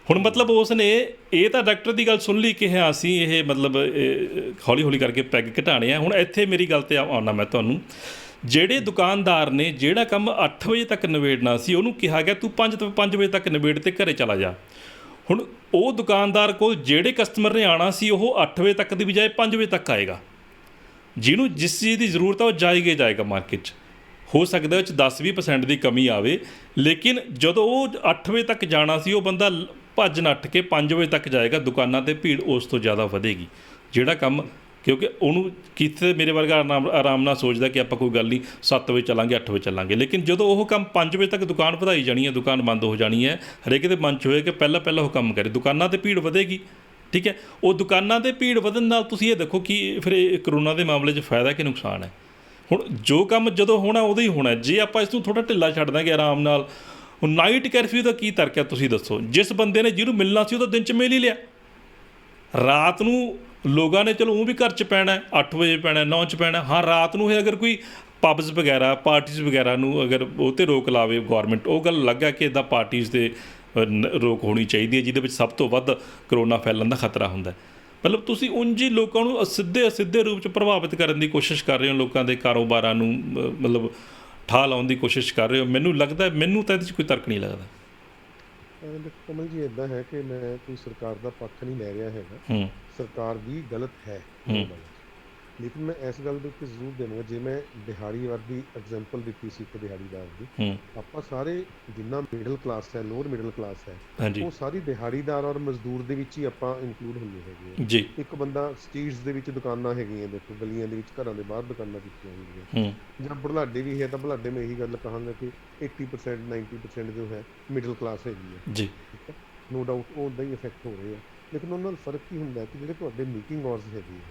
ਹੁਣ ਮਤਲਬ ਉਸ ਨੇ ਇਹ ਤਾਂ ਡਾਕਟਰ ਦੀ ਗੱਲ ਸੁਣ ਲਈ ਕਿ ਹਾਂ ਅਸੀਂ ਇਹ ਮਤਲਬ ਹੌਲੀ ਹੌਲੀ ਕਰਕੇ ਪੈਗ ਘਟਾਉਣੇ ਆ। ਹੁਣ ਇੱਥੇ ਮੇਰੀ ਗੱਲ 'ਤੇ ਆਉਣਾ ਮੈਂ ਤੁਹਾਨੂੰ, ਜਿਹੜੇ ਦੁਕਾਨਦਾਰ ਨੇ ਜਿਹੜਾ ਕੰਮ 8 ਵਜੇ ਤੱਕ ਨਿਬੇੜਨਾ ਸੀ, ਉਹਨੂੰ ਕਿਹਾ ਗਿਆ ਤੂੰ 5 ਵਜੇ ਤੱਕ ਨਿਬੇੜ ਤੇ ਘਰੇ ਚਲਾ ਜਾ। ਹੁਣ ਉਹ ਦੁਕਾਨਦਾਰ ਕੋਲ ਜਿਹੜੇ ਕਸਟਮਰ ਨੇ ਆਉਣਾ ਸੀ, ਉਹ 8 ਵਜੇ ਤੱਕ ਦੀ ਬਜਾਏ 5 ਵਜੇ ਤੱਕ ਆਏਗਾ। ਜਿਹਨੂੰ ਜਿਸ ਚੀਜ਼ ਦੀ ਜ਼ਰੂਰਤ ਆ ਉਹ ਜਾਏਗਾ ਮਾਰਕੀਟ 'ਚ। ਹੋ ਸਕਦਾ ਉਹ 'ਚ 10-20% ਦੀ ਕਮੀ ਆਵੇ, ਲੇਕਿਨ ਜਦੋਂ ਉਹ 8 ਵਜੇ ਤੱਕ ਜਾਣਾ ਸੀ, ਉਹ ਬੰਦਾ ਭੱਜ ਨੱਠ ਕੇ 5 ਵਜੇ ਤੱਕ ਜਾਏਗਾ। ਦੁਕਾਨਾਂ 'ਤੇ ਭੀੜ ਉਸ ਤੋਂ ਜ਼ਿਆਦਾ ਵਧੇਗੀ। ਜਿਹੜਾ ਕੰਮ, ਕਿਉਂਕਿ ਉਹਨੂੰ ਕਿਤੇ ਮੇਰੇ ਵਰਗਾ ਆਰਾਮ ਨਾਲ ਸੋਚਦਾ ਕਿ ਆਪਾਂ ਕੋਈ ਗੱਲ ਨਹੀਂ 7 ਵਜੇ ਚੱਲਾਂਗੇ, 8 ਵਜੇ ਚੱਲਾਂਗੇ, ਲੇਕਿਨ ਜਦੋਂ ਉਹ ਕੰਮ 5 ਵਜੇ ਤੱਕ ਦੁਕਾਨ ਵਧਾਈ ਜਾਣੀ ਹੈ, ਦੁਕਾਨ ਬੰਦ ਹੋ ਜਾਣੀ ਹੈ, ਹਰੇਕ ਦੇ ਮਨ 'ਚ ਹੋਏ ਕਿ ਪਹਿਲਾਂ ਉਹ ਕੰਮ ਕਰੇ, ਦੁਕਾਨਾਂ 'ਤੇ ਭੀੜ ਵਧੇਗੀ। ਠੀਕ ਹੈ, ਉਹ ਦੁਕਾਨਾਂ 'ਤੇ ਭੀੜ ਵਧਣ ਨਾਲ ਤੁਸੀਂ ਇਹ ਦੇਖੋ ਕਿ ਫਿਰ ਇਹ ਕਰੋਨਾ ਦੇ ਮਾਮਲੇ 'ਚ ਫਾਇਦਾ ਕਿ ਨੁਕਸਾਨ ਹੈ। ਹੁਣ ਜੋ ਕੰਮ ਜਦੋਂ ਹੋਣਾ ਉਦੋਂ ਹੀ ਹੋਣਾ। ਜੇ ਆਪਾਂ ਇਸ ਨੂੰ ਥੋੜ੍ਹਾ ਢਿੱਲਾ ਛੱਡ ਦਾਂਗੇ, ਆਰਾਮ ਨਾਲ ਹੁਣ ਨਾਈਟ ਕਰਫਿਊ ਦਾ ਕੀ ਤਰਕ ਹੈ ਤੁਸੀਂ ਦੱਸੋ? ਜਿਸ ਬੰਦੇ ਨੇ ਜਿਹਨੂੰ ਮਿਲਣਾ ਸੀ ਉਹ ਤਾਂ ਦਿਨ 'ਚ ਮਿਲ ਹੀ ਲਿਆ, ਰਾਤ ਨੂੰ ਲੋਕਾਂ ਨੇ ਚਲੋ ਉਹ ਵੀ ਘਰ 'ਚ ਪੈਣਾ, 8 ਵਜੇ ਪੈਣਾ, 9 'ਚ ਪੈਣਾ। ਹਾਂ, ਰਾਤ ਨੂੰ ਇਹ ਅਗਰ ਕੋਈ ਪਬਸ ਵਗੈਰਾ ਪਾਰਟੀਜ਼ ਵਗੈਰਾ ਨੂੰ ਅਗਰ ਉਹ 'ਤੇ ਰੋਕ ਲਾਵੇ ਗੌਰਮੈਂਟ, ਉਹ ਗੱਲ ਅਲੱਗ ਹੈ ਕਿ ਇੱਦਾਂ ਪਾਰਟੀਜ਼ 'ਤੇ ਰੋਕ ਹੋਣੀ ਚਾਹੀਦੀ ਹੈ ਜਿਹਦੇ ਵਿੱਚ ਸਭ ਤੋਂ ਵੱਧ ਕਰੋਨਾ ਫੈਲਣ ਦਾ ਖਤਰਾ ਹੁੰਦਾ। ਮਤਲਬ ਤੁਸੀਂ ਉਂਝ ਹੀ ਲੋਕਾਂ ਨੂੰ ਅਸਿੱਧੇ ਰੂਪ 'ਚ ਪ੍ਰਭਾਵਿਤ ਕਰਨ ਦੀ ਕੋਸ਼ਿਸ਼ ਕਰ ਰਹੇ ਹੋ, ਲੋਕਾਂ ਦੇ ਕਾਰੋਬਾਰਾਂ ਨੂੰ ਮਤਲਬ ਠਾਹ ਲਾਉਣ ਦੀ ਕੋਸ਼ਿਸ਼ ਕਰ ਰਹੇ ਹੋ। ਮੈਨੂੰ ਲੱਗਦਾ, ਮੈਨੂੰ ਤਾਂ ਇਹਦੇ 'ਚ ਕੋਈ ਤਰਕ ਨਹੀਂ ਲੱਗਦਾ। ਕਮਲ ਜੀ, ਇੱਦਾਂ ਹੈ ਕਿ ਮੈਂ ਕੋਈ ਸਰਕਾਰ ਦਾ ਪੱਖ ਨਹੀਂ ਲੈ ਰਿਹਾ ਹੈਗਾ। ਸਰਕਾਰ ਵੀ ਗਲਤ ਹੈ, ਲੇਕਿਨ ਮੈਂ ਇਸ ਗੱਲ ਦੇ ਉੱਤੇ ਜ਼ਰੂਰ ਦੇਵਾਂਗਾ, ਜੇ ਮੈਂ ਦਿਹਾੜੀਦਾਰ ਦੀ ਐਗਜ਼ਾਮਪਲ ਦਿੱਤੀ ਸੀ, ਇੱਕ ਦਿਹਾੜੀਦਾਰ ਦੀ, ਆਪਾਂ ਸਾਰੇ ਜਿੰਨਾ ਮਿਡਲ ਕਲਾਸ ਹੈ, ਲੋਅਰ ਮਿਡਲ ਕਲਾਸ ਹੈ, ਉਹ ਸਾਰੀ ਦਿਹਾੜੀਦਾਰ ਔਰ ਮਜ਼ਦੂਰ ਦੇ ਵਿੱਚ ਹੀ ਆਪਾਂ ਇਨਕਲੂਡ ਹੁੰਦੇ ਹੈਗੇ ਜੀ। ਇੱਕ ਬੰਦਾ ਸਟਰੀਟਸ ਦੇ ਵਿੱਚ ਦੁਕਾਨਾਂ ਹੈਗੀਆਂ, ਦੇਖੋ ਗਲੀਆਂ ਦੇ ਵਿੱਚ, ਘਰਾਂ ਦੇ ਬਾਹਰ ਦੁਕਾਨਾਂ ਕੀਤੀਆਂ ਹੁੰਦੀਆਂ, ਜਾਂ ਬੁਢਲਾਡੇ ਵੀ ਹੈ, ਤਾਂ ਬੁਢਲਾਡੇ ਮੈਂ ਇਹੀ ਗੱਲ ਕਹਾਂਗਾ ਕਿ 80% 90% ਜੋ ਹੈ ਮਿਡਲ ਕਲਾਸ ਹੈਗੀ ਹੈ ਜੀ, ਠੀਕ ਹੈ, ਨੋ ਡਾਊਟ ਉਹ ਉੱਦਾਂ ਹੀ ਇਫੈਕਟ ਹੋ ਰਹੇ ਆ। ਲੇਕਿਨ ਉਹਨਾਂ ਨਾਲ ਫਰਕ ਕੀ ਹੁੰਦਾ ਕਿ ਜਿਹੜੇ ਤੁਹਾਡੇ ਮੀਟਿੰਗ ਆਵਰਸ ਹੈਗੇ ਆ,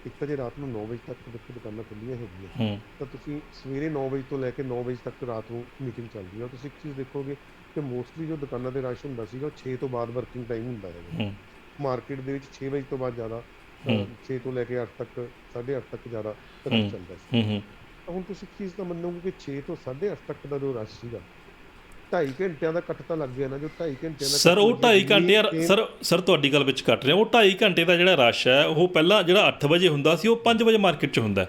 ਇੱਕ ਤਾਂ ਜੇ ਰਾਤ ਨੂੰ 9 ਵਜੇ ਤੱਕ ਦੇਖੋ ਦੁਕਾਨਾਂ ਖੁੱਲ੍ਹੀਆਂ ਹੈਗੀਆਂ, ਤਾਂ ਤੁਸੀਂ ਸਵੇਰੇ 9 ਵਜੇ ਤੋਂ ਲੈ ਕੇ 9 ਵਜੇ ਤੱਕ ਰਾਤ ਨੂੰ ਮੀਟਿੰਗ ਚੱਲਦੀ ਹੈ। ਤੁਸੀਂ ਇੱਕ ਚੀਜ਼ ਦੇਖੋਗੇ ਕਿ ਮੋਸਟਲੀ ਜੋ ਦੁਕਾਨਾਂ ਦੇ ਰਸ਼ ਹੁੰਦਾ ਸੀਗਾ, ਉਹ 6 ਤੋਂ ਬਾਅਦ ਵਰਕਿੰਗ ਟਾਈਮ ਹੁੰਦਾ ਹੈਗਾ। ਮਾਰਕੀਟ ਦੇ ਵਿੱਚ 6 ਵਜੇ ਤੋਂ ਬਾਅਦ ਜ਼ਿਆਦਾ, 6 ਤੋਂ ਲੈ ਕੇ 8 ਤੱਕ, 8:30 ਤੱਕ ਜ਼ਿਆਦਾ ਰਸ਼ ਚੱਲਦਾ ਸੀ। ਤਾਂ ਹੁਣ ਤੁਸੀਂ ਚੀਜ਼ ਤਾਂ ਮੰਨੋਗੇ ਕਿ 6 ਤੋਂ 8:30 ਤੱਕ ਦਾ ਜੋ ਰਸ਼ ਸੀਗਾ, 2.5 ਘੰਟਿਆਂ ਦਾ ਕੱਟ ਤਾਂ ਲੱਗ ਗਿਆ ਨਾ, ਜੋ 2.5 ਘੰਟਿਆਂ ਦਾ। ਸਰ ਉਹ 2.5 ਘੰਟੇ ਯਾਰ, ਸਰ ਤੁਹਾਡੀ ਗੱਲ ਵਿੱਚ ਕੱਟ ਰਿਹਾ, ਉਹ 2.5 ਘੰਟੇ ਦਾ ਜਿਹੜਾ ਰਸ਼ ਹੈ, ਉਹ ਪਹਿਲਾਂ ਜਿਹੜਾ 8 ਵਜੇ ਹੁੰਦਾ ਸੀ, ਉਹ 5 ਵਜੇ ਮਾਰਕੀਟ 'ਚ ਹੁੰਦਾ।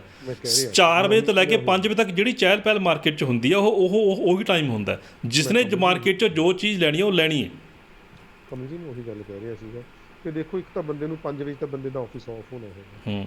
4 ਵਜੇ ਤੋਂ ਲੈ ਕੇ 5 ਵਜੇ ਤੱਕ ਜਿਹੜੀ ਚਹਿਲ ਪਹਿਲ ਮਾਰਕੀਟ 'ਚ ਹੁੰਦੀ ਆ, ਉਹੀ ਟਾਈਮ ਹੁੰਦਾ ਜਿਸਨੇ ਮਾਰਕੀਟ 'ਚ ਜੋ ਚੀਜ਼ ਲੈਣੀ ਹੈ ਉਹ ਲੈਣੀ ਹੈ। ਕਮਲ ਜੀ, ਮੈਂ ਉਹੀ ਗੱਲ ਕਹਿ ਰਿਹਾ ਸੀਗਾ ਕਿ ਦੇਖੋ, ਇੱਕ ਤਾਂ ਬੰਦੇ ਨੂੰ 5 ਵਜੇ ਤਾਂ ਬੰਦੇ ਦਾ ਆਫਿਸ ਆਫ ਹੋਣਾ ਹੈਗਾ,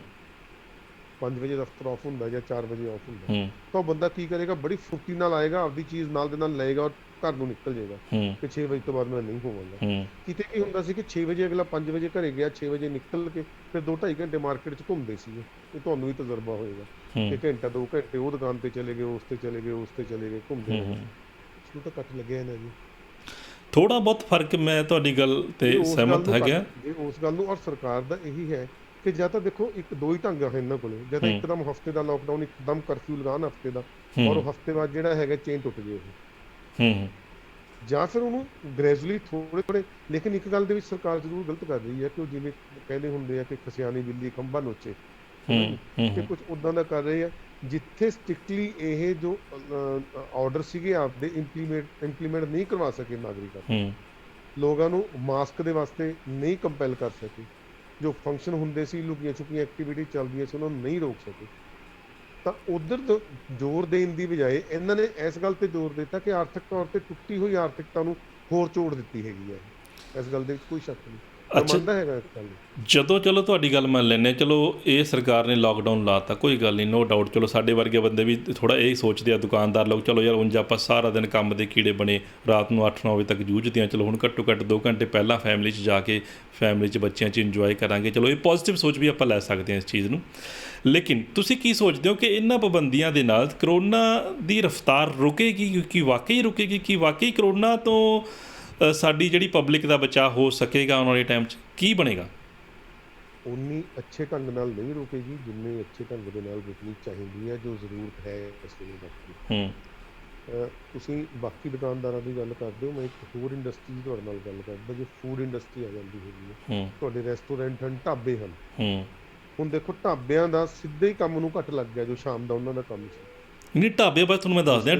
5 ਵਜੇ ਦਫ਼ਤਰ ਆਫ ਹੁੰਦਾ ਜਾਂ 4 ਵਜੇ ਆਫ ਹੁੰਦਾ, ਤਾਂ ਉਹ ਬੰਦਾ ਕੀ ਕਰੇਗਾ, ਬੜੀ ਫੁਰਤੀ ਨਾਲ ਆਏਗਾ, ਆਪਦੀ ਚੀਜ਼ ਨਾਲ ਦੇ ਨਾਲ ਲਏਗਾ ਔਰ ਘਰ ਨੂੰ ਨਿਕਲ ਜਾਏਗਾ ਕਿ 6 ਵਜੇ ਤੋਂ ਬਾਅਦ ਮੈਂ ਨਹੀਂ ਹੋਵਾਂਗਾ। ਕਿਤੇ ਕੀ ਹੁੰਦਾ ਸੀ ਕਿ 6 ਵਜੇ ਅਗਲਾ 5 ਵਜੇ ਘਰੇ ਗਿਆ, 6 ਵਜੇ ਨਿਕਲ ਕੇ ਫਿਰ 2-2.5 ਘੰਟੇ ਮਾਰਕੀਟ 'ਚ ਘੁੰਮਦੇ ਸੀਗੇ। ਇਹ ਤੁਹਾਨੂੰ ਵੀ ਤਜਰਬਾ ਹੋਏਗਾ ਕਿ ਘੰਟਾ 2 ਘੰਟੇ ਉਹ ਦੁਕਾਨ ਤੇ ਚਲੇ ਗਏ, ਉਸ ਤੇ ਚਲੇ ਗਏ, ਉਸ ਤੇ ਚਲੇ ਗਏ, ਘੁੰਮਦੇ ਰਹੇ। ਇਸਨੂੰ ਤਾਂ ਕੱਟ ਲੱਗਿਆ ਨਾ ਜੀ, ਥੋੜਾ ਬਹੁਤ ਫਰਕ। ਮੈਂ ਤੁਹਾਡੀ ਗੱਲ ਤੇ ਸਹਿਮਤ ਹੈਗਾ ਜੀ ਉਸ ਗੱਲ ਨੂੰ। ਔਰ ਸਰਕਾਰ ਦਾ ਇਹੀ ਹੈ ਕਿ ਜਾਂ ਤਾਂ ਦੇਖੋ, ਇੱਕ ਦੋ ਹੀ ਢੰਗ ਹੈ ਇਹਨਾਂ ਕੋਲੇ, ਜਾਂ ਤਾਂ ਇੱਕਦਮ ਹਫਤੇ ਦਾ ਲਾਕਡਾਊਨ, ਇੱਕਦਮ ਕਰਫਿਊ ਲਗਾਉਣ ਹਫਤੇ ਦਾ, ਔਰ ਹਫਤੇ ਬਾਅਦ ਜਿਹੜਾ ਹੈਗਾ ਚੇਨ ਟੁੱਟ ਜੇ ਉਹ, ਜਾਂ ਫਿਰ ਉਹਨੂੰ ਗ੍ਰੈਜੂਅਲੀ ਥੋੜੇ। ਲੇਕਿਨ ਇੱਕ ਗੱਲ ਦੇ ਵਿੱਚ ਸਰਕਾਰ ਜ਼ਰੂਰ ਗਲਤ ਕਰ ਰਹੀ ਹੈ ਕਿ ਉਹ ਜਿਵੇਂ ਕਹਿੰਦੇ ਹੁੰਦੇ ਆ ਕਿ ਖਸਿਆਣੀ ਬਿੱਲੀ ਖੰਭਾ ਨੋਚੇ, ਕਿ ਕੁਝ ਉੱਦਾਂ ਦਾ ਕਰ ਰਹੇ ਆ, ਜਿੱਥੇ ਸਟ੍ਰਿਕਟਲੀ ਇਹ ਜੋ ਆਰਡਰ ਸੀਗੇ ਆਪਦੇ ਇੰਪਲੀਮੈਂਟ ਨਹੀਂ ਕਰਵਾ ਸਕੇ ਨਾਗਰਿਕਾਂ, ਲੋਕਾਂ ਨੂੰ ਮਾਸਕ ਦੇ ਵਾਸਤੇ ਨਹੀਂ ਕੰਪੈਲ ਕਰ ਸਕੇ, ਜੋ ਫੰਕਸ਼ਨ ਹੁੰਦੇ ਸੀ, ਲੁਕੀਆਂ ਛੁਪੀਆਂ ਐਕਟੀਵਿਟੀ ਚੱਲਦੀਆਂ ਸੀ, ਉਹਨਾਂ ਨੂੰ ਨਹੀਂ ਰੋਕ ਸਕੇ, ਤਾਂ ਉਧਰ ਜ਼ੋਰ ਦੇਣ ਦੀ ਬਜਾਏ ਇਹਨਾਂ ਨੇ ਇਸ ਗੱਲ ਤੇ ਜ਼ੋਰ ਦਿੱਤਾ ਕਿ ਆਰਥਿਕ ਤੌਰ ਤੇ ਟੁੱਟੀ ਹੋਈ ਆਰਥਿਕਤਾ ਨੂੰ ਹੋਰ ਤੋੜ ਦਿੱਤੀ ਹੈਗੀ ਹੈ। ਇਸ ਗੱਲ ਦੇ ਵਿੱਚ ਕੋਈ ਸ਼ੱਕ ਨਹੀਂ, ਮੰਨਦਾ ਹੈਗਾ ਇਸ ਗੱਲ ਨੂੰ। ਜਦੋਂ ਚਲੋ ਤੁਹਾਡੀ ਗੱਲ ਮੰਨ ਲੈਂਦੇ, ਚਲੋ ਇਹ ਸਰਕਾਰ ਨੇ ਲਾਕਡਾਊਨ ਲਾਤਾ, ਕੋਈ ਗੱਲ ਨਹੀਂ, ਨੋ ਡਾਊਟ। ਚਲੋ ਸਾਡੇ ਵਰਗੇ ਬੰਦੇ ਵੀ ਥੋੜ੍ਹਾ ਇਹ ਸੋਚਦੇ ਆ, ਦੁਕਾਨਦਾਰ ਲੋਕ, ਚਲੋ ਯਾਰ ਉਂਝ ਆਪਾਂ ਸਾਰਾ ਦਿਨ ਕੰਮ ਦੇ ਕੀੜੇ ਬਣੇ, ਰਾਤ ਨੂੰ 8-9 ਵਜੇ ਤੱਕ ਜੂਝਦੇ ਹਾਂ, ਚਲੋ ਹੁਣ ਘੱਟੋ ਘੱਟ 2 ਘੰਟੇ ਪਹਿਲਾਂ ਫੈਮਿਲੀ 'ਚ ਜਾ ਕੇ ਫੈਮਿਲੀ 'ਚ ਬੱਚਿਆਂ 'ਚ ਇੰਜੋਏ ਕਰਾਂਗੇ। ਚਲੋ ਇਹ ਪੋਜ਼ੀਟਿਵ ਸੋਚ ਵੀ ਆਪਾਂ ਲੈ ਸਕਦੇ ਹਾਂ ਇਸ ਚੀਜ਼ ਨੂੰ। ਲੇਕਿਨ ਤੁਸੀਂ ਕੀ ਸੋਚਦੇ ਹੋ ਕਿ ਇਹਨਾਂ ਪਾਬੰਦੀਆਂ ਦੇ ਨਾਲ ਕਰੋਨਾ ਦੀ ਰਫ਼ਤਾਰ ਰੁਕੇਗੀ? ਕਿ ਵਾਕਈ ਰੁਕੇਗੀ? ਕਿ ਵਾਕਈ ਕਰੋਨਾ ਤੋਂ ਸਾਡੀ ਜਿਹੜੀ ਪਬਲਿਕ ਦਾ ਬਚਾਅ ਹੋ ਸਕੇਗਾ ਆਉਣ ਵਾਲੇ ਟਾਈਮ 'ਚ? ਕੀ ਬਣੇਗਾ? ਉਨੀ ਅੱਛੇ ਢੰਗ ਨਾਲ ਨਹੀਂ ਰੁਕੇਗੀ ਜਿੰਨੇ ਅੱਛੇ ਢੰਗ ਦੇ ਨਾਲ ਰੁਕਣੀ ਚਾਹੀਦੀ ਹੈ, ਜੋ ਜ਼ਰੂਰਤ ਹੈ ਇਸ ਵੇਲੇ ਵਕਤ। ਤੁਸੀਂ ਬਾਕੀ ਦੁਕਾਨਦਾਰਾਂ ਦੀ ਗੱਲ ਕਰਦੇ ਹੋ, ਮੈਂ ਇੱਕ ਹੋਰ ਇੰਡਸਟਰੀ ਦੀ ਤੁਹਾਡੇ ਨਾਲ ਗੱਲ ਕਰਦਾ। ਜੇ ਫੂਡ ਇੰਡਸਟਰੀ ਆ ਜਾਂਦੀ ਹੈਗੀ ਹੈ, ਤੁਹਾਡੇ ਰੈਸਟੋਰੈਂਟ ਹਨ, ਢਾਬੇ ਹਨ। ਹੁਣ ਦੇਖੋ, ਢਾਬਿਆਂ ਦਾ ਸਿੱਧੇ ਹੀ ਕੰਮ ਨੂੰ ਘੱਟ ਲੱਗ ਗਿਆ, ਜੋ ਸ਼ਾਮ ਦਾ ਉਹਨਾਂ ਦਾ ਕੰਮ ਸੀ। ਨਹੀਂ, ਢਾਬੇ ਬਸ ਤੁਹਾਨੂੰ ਮੈਂ ਦੱਸ ਦਿਆਂ,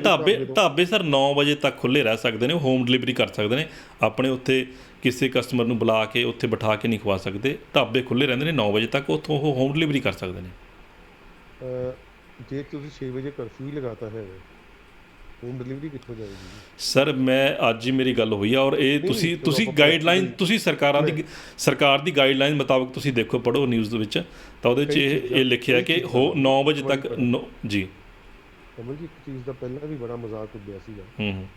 ਢਾਬੇ ਸਰ 9 ਵਜੇ ਤੱਕ ਖੁੱਲ੍ਹੇ ਰਹਿ ਸਕਦੇ ਨੇ, ਹੋਮ ਡਿਲੀਵਰੀ ਕਰ ਸਕਦੇ ਨੇ ਆਪਣੇ। ਉੱਥੇ ਕਿਸੇ ਕਸਟਮਰ ਨੂੰ ਬੁਲਾ ਕੇ ਉੱਥੇ ਬਿਠਾ ਕੇ ਨਹੀਂ ਖਵਾ ਸਕਦੇ। ਢਾਬੇ ਖੁੱਲ੍ਹੇ ਰਹਿੰਦੇ ਨੇ 9 ਵਜੇ ਤੱਕ, ਉੱਥੋਂ ਉਹ ਹੋਮ ਡਿਲੀਵਰੀ ਕਰ ਸਕਦੇ ਨੇ। ਜੇ ਤੁਸੀਂ 6 ਵਜੇ ਕਰਫਿਊ ਲਗਾਤਾ ਹੈ, ਹੋਮ ਡਿਲੀਵਰੀ ਕਿੱਥੋਂ ਜਾਏਗੀ? ਸਰ ਮੈਂ ਅੱਜ ਹੀ ਮੇਰੀ ਗੱਲ ਹੋਈ ਆ, ਔਰ ਇਹ ਤੁਸੀਂ ਗਾਈਡਲਾਈਨ, ਤੁਸੀਂ ਸਰਕਾਰ ਦੀ ਗਾਈਡਲਾਈਨ ਮੁਤਾਬਕ ਤੁਸੀਂ ਦੇਖੋ, ਪੜ੍ਹੋ ਨਿਊਜ਼ ਦੇ ਵਿੱਚ, ਤਾਂ ਉਹਦੇ 'ਚ ਇਹ ਲਿਖਿਆ ਕਿ 9 ਵਜੇ ਤੱਕ ਜੀ। ਕਮਲ ਜੀ, ਇੱਕ ਚੀਜ਼ ਦਾ ਪਹਿਲਾਂ ਵੀ ਬੜਾ ਮਜ਼ਾਕ ਉੱਡਿਆ ਸੀਗਾ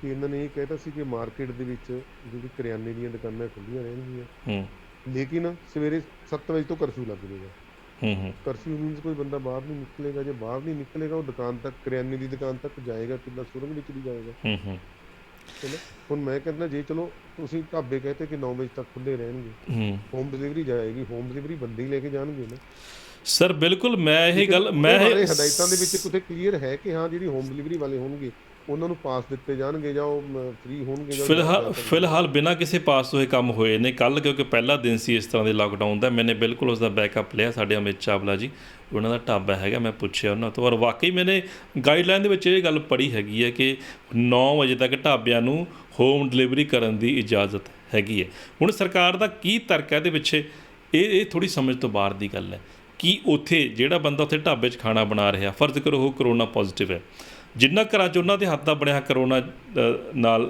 ਕਿ ਇਹਨਾਂ ਨੇ ਇਹ ਕਹਿਤਾ ਸੀ ਕਿ ਮਾਰਕੀਟ ਦੇ ਵਿੱਚ ਜਿਹੜੀ ਕਰਿਆਨੇ ਦੀਆਂ ਦੁਕਾਨਾਂ ਖੁੱਲ੍ਹੀਆਂ ਰਹਿਣਗੀਆਂ, ਲੇਕਿਨ ਸਵੇਰੇ 7 ਵਜੇ ਤੋਂ ਕਰਫਿਊ ਲੱਗ ਜਾਏਗਾ। ਕਰਫਿਊ ਮੀਨਸ ਕੋਈ ਬੰਦਾ ਬਾਹਰ ਨਹੀਂ ਨਿਕਲੇਗਾ। ਜੇ ਬਾਹਰ ਨਹੀਂ ਨਿਕਲੇਗਾ, ਉਹ ਦੁਕਾਨ ਤੱਕ, ਕਰਿਆਨੇ ਦੀ ਦੁਕਾਨ ਤੱਕ ਜਾਏਗਾ ਕਿੱਦਾਂ? ਸੁਰੰਗ ਵਿੱਚ ਨਹੀਂ ਜਾਏਗਾ। ਚਲੋ ਹੁਣ ਮੈਂ ਕਹਿੰਦਾ, ਜੇ ਚਲੋ ਤੁਸੀਂ ਢਾਬੇ ਕਹਤੇ ਕਿ 9 ਵਜੇ ਤੱਕ ਖੁੱਲ੍ਹੇ ਰਹਿਣਗੇ, ਹੋਮ ਡਿਲੀਵਰੀ ਜਾਏਗੀ, ਹੋਮ ਡਿਲੀਵਰੀ ਬੰਦੇ ਹੀ ਲੈ ਕੇ ਜਾਣਗੇ ਨਾ। ਸਰ ਬਿਲਕੁਲ, ਮੈਂ ਇਹ ਗੱਲ ਹਦਾਇਤਾਂ ਦੇ ਵਿੱਚ ਕਿਤੇ ਕਲੀਅਰ ਹੈ ਕਿ ਹਾਂ, ਜਿਹੜੀ ਹੋਮ ਡਿਲੀਵਰੀ ਵਾਲੇ ਹੋਣਗੇ ਉਹਨਾਂ ਨੂੰ ਪਾਸ ਦਿੱਤੇ ਜਾਣਗੇ ਜਾਂ ਉਹ ਫ੍ਰੀ ਹੋਣਗੇ ਜਾਂ ਉਹ ਜਾ ਫਿਲਹਾਲ ਸਕਦੇ। ਫਿਲਹਾਲ ਬਿਨਾਂ ਕਿਸੇ ਪਾਸ ਤੋਂ ਇਹ ਕੰਮ ਹੋਏ ਨੇ ਕੱਲ੍ਹ, ਕਿਉਂਕਿ ਪਹਿਲਾ ਦਿਨ ਸੀ ਇਸ ਤਰ੍ਹਾਂ ਦੇ ਲਾਕਡਾਊਨ ਦਾ। ਮੈंने ਬਿਲਕੁਲ ਉਸ ਦਾ ਬੈਕਅਪ ਲਿਆ। ਸਾਡੇ ਅਮਿਤ ਚਾਵਲਾ ਜੀ, ਉਹਨਾਂ ਦਾ ਢਾਬਾ ਹੈਗਾ, ਮੈਂ ਪੁੱਛਿਆ ਉਹਨਾਂ ਤੋਂ, ਔਰ ਵਾਕਈ ਮੈंने ਗਾਈਡਲਾਈਨ ਦੇ ਵਿੱਚ ਇਹ ਗੱਲ ਪੜ੍ਹੀ ਹੈਗੀ ਹੈ ਕਿ 9 ਵਜੇ ਤੱਕ ਢਾਬਿਆਂ ਨੂੰ ਹੋਮ ਡਿਲੀਵਰੀ ਕਰਨ ਦੀ ਇਜਾਜ਼ਤ ਹੈਗੀ ਹੈ। ਹੁਣ ਸਰਕਾਰ ਦਾ ਕੀ ਤਰਕ ਹੈ ਇਹਦੇ ਪਿੱਛੇ, ਇਹ ਥੋੜ੍ਹੀ ਸਮਝ ਤੋਂ ਬਾਹਰ ਦੀ ਗੱਲ ਹੈ। ਕਿ ਉੱਥੇ ਜਿਹੜਾ ਬੰਦਾ ਉੱਥੇ ਢਾਬੇ 'ਚ ਖਾਣਾ ਬਣਾ ਰਿਹਾ, ਫਰਜ਼ ਕਰੋ ਉਹ ਕਰੋਨਾ ਪੋਜ਼ੀਟਿਵ ਹੈ, ਜਿੰਨਾ ਘਰਾਂ 'ਚ ਉਹਨਾਂ ਦੇ ਹੱਥ ਦਾ ਬਣਿਆ ਕਰੋਨਾ ਨਾਲ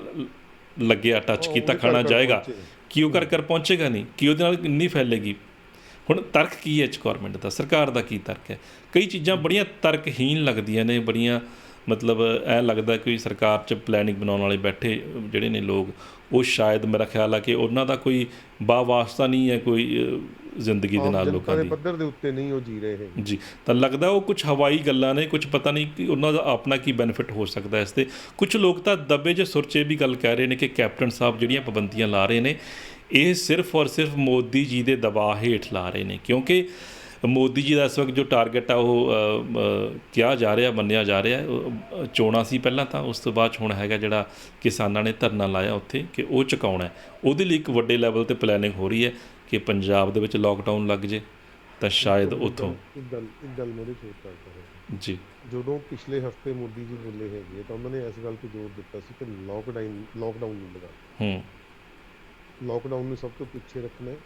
ਲੱਗਿਆ, ਟੱਚ ਉਹ ਕੀਤਾ ਵੀ ਖਾਣਾ ਘਰ ਜਾਏਗਾ, ਪਹੁੰਚੇ। ਕਿ ਉਹ ਘਰ ਪਹੁੰਚੇਗਾ ਨਹੀਂ, ਕਿ ਉਹਦੇ ਨਾਲ ਨਹੀਂ ਫੈਲੇਗੀ। ਹੁਣ ਤਰਕ ਕੀ ਹੈ ਗੌਰਮੈਂਟ ਦਾ, ਸਰਕਾਰ ਦਾ ਕੀ ਤਰਕ ਹੈ? ਕਈ ਚੀਜ਼ਾਂ ਬੜੀਆਂ ਤਰਕਹੀਣ ਲੱਗਦੀਆਂ ਨੇ, ਬੜੀਆਂ ਮਤਲਬ ਐਂ ਲੱਗਦਾ ਕੋਈ ਸਰਕਾਰ 'ਚ ਪਲੈਨਿੰਗ ਬਣਾਉਣ ਵਾਲੇ ਬੈਠੇ ਜਿਹੜੇ ਨੇ ਲੋਕ, ਉਹ ਸ਼ਾਇਦ ਮੇਰਾ ਖਿਆਲ ਆ ਕਿ ਉਹਨਾਂ ਦਾ ਕੋਈ ਵਾਸਤਾ ਨਹੀਂ ਹੈ ਕੋਈ ਜ਼ਿੰਦਗੀ ਦੇ ਆਮ ਨਾਲ ਜਨਤਾ ਲੋਕਾਂ ਦੇ ਦੀ। ਪੱਧਰ ਦੇ ਉੱਤੇ ਨਹੀਂ ਉਹ ਜੀ ਰਹੇ ਹੈਗੇ। ਜੀ, ਤਾਂ ਲੱਗਦਾ ਉਹ ਕੁਝ ਹਵਾਈ ਗੱਲਾਂ ਨੇ, ਕੁਝ ਪਤਾ ਨਹੀਂ ਕਿ ਉਹਨਾਂ ਦਾ ਆਪਣਾ ਕੀ ਬੈਨੀਫਿਟ ਹੋ ਸਕਦਾ ਇਸ 'ਤੇ। ਕੁਝ ਲੋਕ ਤਾਂ ਦੱਬੇ ਜਿਹੇ ਸੁਰ 'ਚ ਇਹ ਵੀ ਗੱਲ ਕਹਿ ਰਹੇ ਨੇ ਕਿ ਕੈਪਟਨ ਸਾਹਿਬ ਜਿਹੜੀਆਂ ਪਾਬੰਦੀਆਂ ਲਾ ਰਹੇ ਨੇ, ਇਹ ਸਿਰਫ ਔਰ ਸਿਰਫ ਮੋਦੀ ਜੀ ਦੇ ਦਬਾਅ ਹੇਠ ਲਾ ਰਹੇ ਨੇ, ਕਿਉਂਕਿ ਮੋਦੀ ਜੀ ਦਾ ਇਸ ਵਕਤ ਜੋ ਟਾਰਗੇਟ ਆ ਉਹ ਕਿਹਾ ਜਾ ਰਿਹਾ, ਮੰਨਿਆ ਜਾ ਰਿਹਾ। ਚੋਣਾਂ ਸੀ ਪਹਿਲਾਂ ਤਾਂ, ਉਸ ਤੋਂ ਬਾਅਦ ਹੁਣ ਹੈਗਾ ਜਿਹੜਾ ਕਿਸਾਨਾਂ ਨੇ ਧਰਨਾ ਲਾਇਆ ਉੱਥੇ, ਕਿ ਉਹ ਚੁਕਾਉਣਾ। ਉਹਦੇ ਲਈ ਇੱਕ ਵੱਡੇ ਲੈਵਲ 'ਤੇ ਪਲੈਨਿੰਗ ਹੋ ਰਹੀ ਹੈ ਕਿ ਪੰਜਾਬ ਦੇ ਵਿੱਚ ਲੋਕਡਾਊਨ ਲੱਗ ਜੇ ਤਾਂ ਸ਼ਾਇਦ ਉੱਥੋਂ। ਇੱਕ ਗੱਲ ਮੇਰੇ ਛੋਟ ਕਰਦਾ ਹੈ ਜੀ, ਜਦੋਂ ਪਿਛਲੇ ਹਫਤੇ ਮੋਦੀ ਜੀ ਬੋਲੇ ਹੈਗੇ ਤਾਂ ਉਹਨਾਂ ਨੇ ਇਸ ਗੱਲ 'ਤੇ ਜ਼ੋਰ ਦਿੱਤਾ ਸੀ ਕਿ ਲਾਕਡਾਊਨ ਨਹੀਂ ਲਗਾ, ਲਾਕਡਾਊਨ ਨੂੰ ਸਭ ਤੋਂ ਪਿੱਛੇ ਰੱਖਣਾ ਹੈ,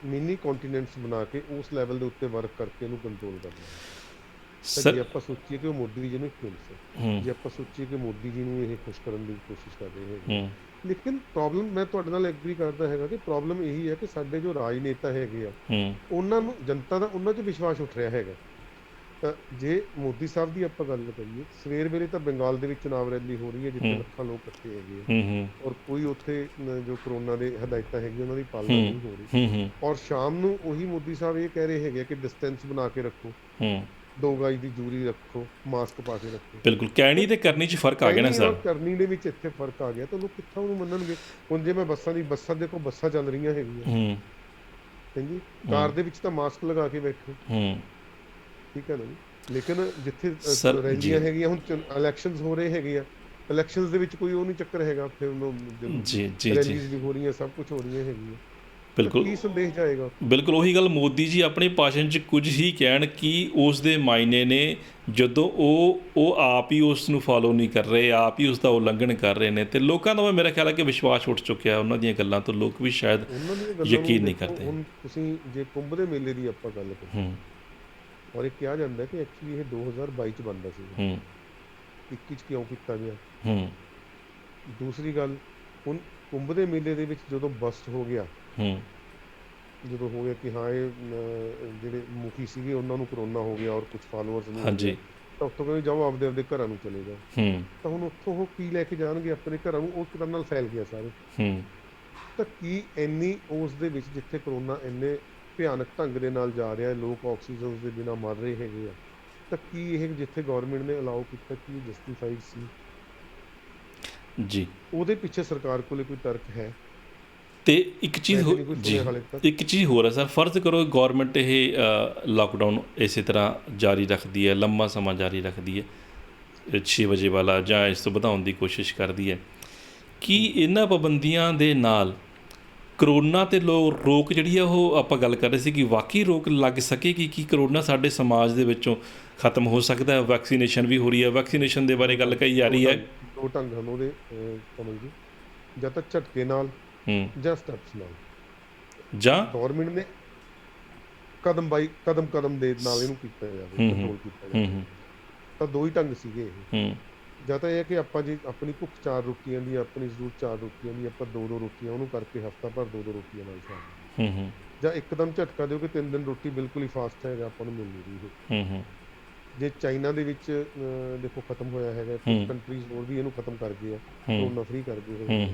ਮਿਨੀ ਕੌਂਟੀਨੈਂਟਸ ਬਣਾ ਕੇ ਉਸ ਲੈਵਲ ਦੇ ਉੱਤੇ ਵਰਕ ਕਰਕੇ ਇਹਨੂੰ ਕੰਟਰੋਲ ਕਰਨਾ ਹੈ। ਤਾਂ ਜੇ ਆਪਾਂ ਸੋਚੀਏ ਕਿ ਉਹ ਮੋਦੀ ਜੀ ਨੂੰ ਖੁਸ਼ ਹੈ, ਜੇ ਆਪਾਂ ਸੋਚੀਏ ਕਿ ਮੋਦੀ ਜੀ ਨੂੰ ਇਹ ਖੁਸ਼ ਕਰਨ ਦੀ ਕੋਸ਼ਿਸ਼ ਕਰ ਰਹੇ ਹੈਗੇ, ਲੇਕਿਨ ਪ੍ਰੋਬਲਮ, ਮੈਂ ਤੁਹਾਡੇ ਨਾਲ ਐਗਰੀ ਕਰਦਾ ਹੈਗਾ ਕਿ ਪ੍ਰੋਬਲਮ ਇਹੀ ਹੈ ਕਿ ਸਾਡੇ ਜੋ ਰਾਜਨੇਤਾ ਹੈਗੇ ਆ, ਉਹਨਾਂ ਨੂੰ ਜਨਤਾ ਦਾ ਉਹਨਾਂ 'ਚ ਵਿਸ਼ਵਾਸ ਉੱਠ ਰਿਹਾ ਹੈਗਾ। ਤਾਂ ਜੇ ਮੋਦੀ ਸਾਹਿਬ ਦੀ ਆਪਾਂ ਗੱਲ ਕਰੀਏ, ਸਵੇਰ ਵੇਲੇ ਤਾਂ ਬੰਗਾਲ ਦੇ ਵਿੱਚ ਚੁਣਾਵ ਰੈਲੀ ਹੋ ਰਹੀ ਹੈ ਜਿੱਥੇ ਲੱਖਾਂ ਲੋਕ ਇਕੱਠੇ ਹੈਗੇ ਆ, ਔਰ ਕੋਈ ਉੱਥੇ ਜੋ ਕਰੋਨਾ ਦੇ ਹਦਾਇਤਾਂ ਹੈਗੀਆਂ ਉਹਨਾਂ ਦੀ ਪਾਲਣਾ ਨਹੀਂ ਹੋ ਰਹੀ। ਔਰ ਸ਼ਾਮ ਨੂੰ ਉਹੀ ਮੋਦੀ ਸਾਹਿਬ ਇਹ ਕਹਿ ਰਹੇ ਹੈਗੇ ਕਿ ਡਿਸਟੈਂਸ ਬਣਾ ਕੇ ਰੱਖੋ, 2 ਗਜ ਦੀ ਦੂਰੀ ਰੱਖੋ, ਮਾਸਕ ਪਾ ਕੇ ਰੱਖੋ। ਬਿਲਕੁਲ, ਕਹਿਣੀ ਤੇ ਕਰਨੀ 'ਚ ਫਰਕ ਆ ਗਿਆ ਨਾ ਸਰ। ਕਰਨੀ ਦੇ ਵਿੱਚ ਇੱਥੇ ਫਰਕ ਆ ਗਿਆ ਤਾਂ ਲੋਕ ਕਿੱਥੋਂ ਉਹਨੂੰ ਮੰਨਣਗੇ। ਹੁਣ ਜੇ ਮੈਂ ਬੱਸਾਂ ਦੇਖੋ, ਬੱਸਾਂ ਚੱਲ ਰਹੀਆਂ ਹੈਗੀਆਂ, ਹਾਂਜੀ, ਕਾਰ ਦੇ ਵਿੱਚ ਤਾਂ ਮਾਸਕ ਲਗਾ ਕੇ ਬੈਠੋ, ਠੀਕ ਹੈ ਨਾ ਜੀ। ਲੇਕਿਨ ਜਿੱਥੇ ਰੈਲੀਆਂ ਹੈਗੀਆਂ, ਹੁਣ ਇਲੈਕਸ਼ਨਸ ਹੋ ਰਹੇ ਹੈਗੇ ਆ, ਇਲੈਕਸ਼ਨਸ ਦੇ ਵਿੱਚ ਕੋਈ ਉਹ ਨਹੀਂ ਚੱਕਰ ਹੈਗਾ, ਉੱਥੇ ਰੈਲੀਜ਼ ਵੀ ਹੋ ਰਹੀਆਂ, ਸਭ ਕੁਝ ਹੋ ਰਹੀਆਂ ਹੈਗੀਆਂ। ਬਿਲਕੁਲ, ਕੀ ਸੰਦੇਸ਼ ਜਾਏਗਾ? ਬਿਲਕੁਲ ਉਹੀ ਗੱਲ ਮੋਦੀ ਜੀ ਆਪਣੇ ਭਾਸ਼ਣ 'ਚ ਕੁਝ ਹੀ ਕਹਿਣ ਕਿ ਉਸ ਦੇ ਮਾਇਨੇ ਨੇ, ਜਦੋਂ ਉਹ ਆਪ ਹੀ ਉਸ ਨੂੰ ਫੋਲੋ ਨਹੀਂ ਕਰ ਰਹੇ, ਆਪ ਹੀ ਉਸ ਦਾ ਉਲੰਘਣ ਕਰ ਰਹੇ ਨੇ, ਅਤੇ ਲੋਕਾਂ ਦਾ ਮੇਰਾ ਖਿਆਲ ਹੈ ਕਿ ਵਿਸ਼ਵਾਸ ਉੱਠ ਚੁੱਕਿਆ ਉਹਨਾਂ ਦੀਆਂ ਗੱਲਾਂ ਤੋਂ। ਲੋਕ ਵੀ ਸ਼ਾਇਦ ਯਕੀਨ ਨਹੀਂ ਕਰਦੇ। ਹੁਣ ਤੁਸੀਂ ਜੇ ਕੁੰਭ ਦੇ ਮੇਲੇ ਦੀ ਆਪਾਂ ਗੱਲ ਕਰੀਏ, ਔਰ ਇਹ ਕਿਹਾ ਜਾਂਦਾ ਕਿ ਐਕਚੁਅਲੀ ਇਹ 2022 'ਚ ਬਣਦਾ ਸੀ, 21 'ਚ ਕਿਉਂ ਕੀਤਾ ਗਿਆ? ਦੂਸਰੀ ਗੱਲ, ਹੁਣ ਕੁੰਭ ਦੇ ਮੇਲੇ ਦੇ ਵਿੱਚ ਜਦੋਂ ਬਸਟ ਹੋ ਗਿਆ, ਜਦੋਂ ਹੋ ਗਿਆ ਕਿ ਹਾਂ ਇਹ ਜਿਹੜੇ ਮੁਖੀ ਸੀਗੇ ਉਹਨਾਂ ਨੂੰ ਕਰੋਨਾ ਹੋ ਗਿਆ ਔਰ ਕੁਝ ਫਾਲੋਅਰਸ ਨੂੰ ਹੋ ਗਿਆ, ਤਾਂ ਉੱਥੋਂ ਕਹਿੰਦੇ ਜਾਓ ਆਪਦੇ ਘਰਾਂ ਨੂੰ ਚਲੇ ਜਾਓ। ਤਾਂ ਹੁਣ ਉੱਥੋਂ ਉਹ ਕੀ ਲੈ ਕੇ ਜਾਣਗੇ ਆਪਣੇ ਘਰਾਂ ਨੂੰ? ਉਹ ਇੱਕ ਤਰ੍ਹਾਂ ਨਾਲ ਫੈਲ ਗਿਆ ਸਾਰੇ। ਤਾਂ ਕੀ ਇੰਨੀ ਉਸ ਦੇ ਵਿੱਚ ਜਿੱਥੇ ਕਰੋਨਾ ਇੰਨੇ ਭਿਆਨਕ ਢੰਗ ਦੇ ਨਾਲ ਜਾ ਰਿਹਾ, ਲੋਕ ਆਕਸੀਜਨ ਦੇ ਬਿਨਾਂ ਮਰ ਰਹੇ ਹੈਗੇ ਆ, ਤਾਂ ਕੀ ਇਹ ਜਿੱਥੇ ਗਵਰਨਮੈਂਟ ਨੇ ਅਲਾਉ ਕੀਤਾ ਕੀ ਜਸਟੀਫਾਈਡ ਸੀ? ਜੀ, ਉਹਦੇ ਪਿੱਛੇ ਸਰਕਾਰ ਕੋਲੇ ਕੋਈ ਤਰਕ ਹੈ? ਤੇ ਇੱਕ ਚੀਜ਼ ਹੋਰ ਹੈ ਸਰ, ਫਰਜ਼ ਕਰੋ ਗੌਰਮੈਂਟ ਇਹ ਲਾਕਡਾਊਨ ਇਸੇ ਤਰ੍ਹਾਂ ਜਾਰੀ ਰੱਖਦੀ ਹੈ, ਲੰਮਾ ਸਮਾਂ ਜਾਰੀ ਰੱਖਦੀ ਹੈ, 6 ਵਜੇ ਵਾਲਾ, ਜਾਂ ਇਸ ਤੋਂ ਵਧਾਉਣ ਦੀ ਕੋਸ਼ਿਸ਼ ਕਰਦੀ ਹੈ, ਕਿ ਇਹਨਾਂ ਪਾਬੰਦੀਆਂ ਦੇ ਨਾਲ ਕਰੋਨਾ 'ਤੇ ਰੋਕ ਜਿਹੜੀ ਆ, ਉਹ ਆਪਾਂ ਗੱਲ ਕਰ ਰਹੇ ਸੀ ਕਿ ਵਾਕਈ ਰੋਕ ਲੱਗ ਸਕੇਗੀ? ਕਿ ਕਰੋਨਾ ਸਾਡੇ ਸਮਾਜ ਦੇ ਵਿੱਚੋਂ ਖਤਮ ਹੋ ਸਕਦਾ ਹੈ? ਵੈਕਸੀਨੇਸ਼ਨ ਵੀ ਹੋ ਰਹੀ ਹੈ, ਵੈਕਸੀਨੇਸ਼ਨ ਦੇ ਬਾਰੇ ਗੱਲ ਕਹੀ ਜਾ ਰਹੀ ਹੈ। 2 ਢੰਗ ਹਨ ਉਹਦੇ ਕਮਲ ਜੀ, ਜਾਂ ਤਾਂ ਝਟਕੇ ਨਾਲ ਜਾਂ ਸਟੈਪਸ ਨਾਲ, ਜਾਂ ਗਵਰਨਮੈਂਟ ਨੇ ਕਦਮ ਦੇ ਨਾਲ ਇਹਨੂੰ ਕੀਤਾ ਜਾਵੇ, ਕੰਟਰੋਲ ਕੀਤਾ ਜਾਵੇ। ਤਾਂ 2 ਹੀ ਢੰਗ ਸੀਗੇ ਇਹ। ਜਾਂ ਤਾਂ ਇਹ ਹੈ ਕਿ ਆਪਾਂ ਜੀ ਆਪਣੀ ਭੁੱਖ 4 ਰੋਟੀਆਂ ਦੀ, ਆਪਣੀ ਜ਼ਰੂਰਤ 4 ਰੋਟੀਆਂ ਦੀ, ਆਪਾਂ 2-2 ਰੋਟੀਆਂ ਉਹਨੂੰ ਕਰਕੇ ਹਫ਼ਤਾ ਭਰ 2-2 ਰੋਟੀਆਂ ਨਾਲ ਖਾਂਦੇ, ਜਾਂ ਇੱਕਦਮ ਝਟਕਾ ਦਿਓ ਕਿ 3 ਦਿਨ ਰੋਟੀ ਬਿਲਕੁਲ ਹੀ ਫਾਸਟ ਹੈਗਾ, ਆਪਾਂ ਨੂੰ ਮਿਲ ਨਹੀਂ ਰਹੀ। ਜੇ ਚਾਈਨਾ ਦੇ ਵਿੱਚ ਦੇਖੋ ਖਤਮ ਹੋਇਆ ਹੈਗਾ, ਕੁਝ ਕੰਟਰੀਜ਼ ਹੋਰ ਵੀ ਇਹਨੂੰ ਖਤਮ ਕਰ ਗਏ ਆ, ਕਰੋਨਾ ਫ੍ਰੀ ਕਰ ਗਏ,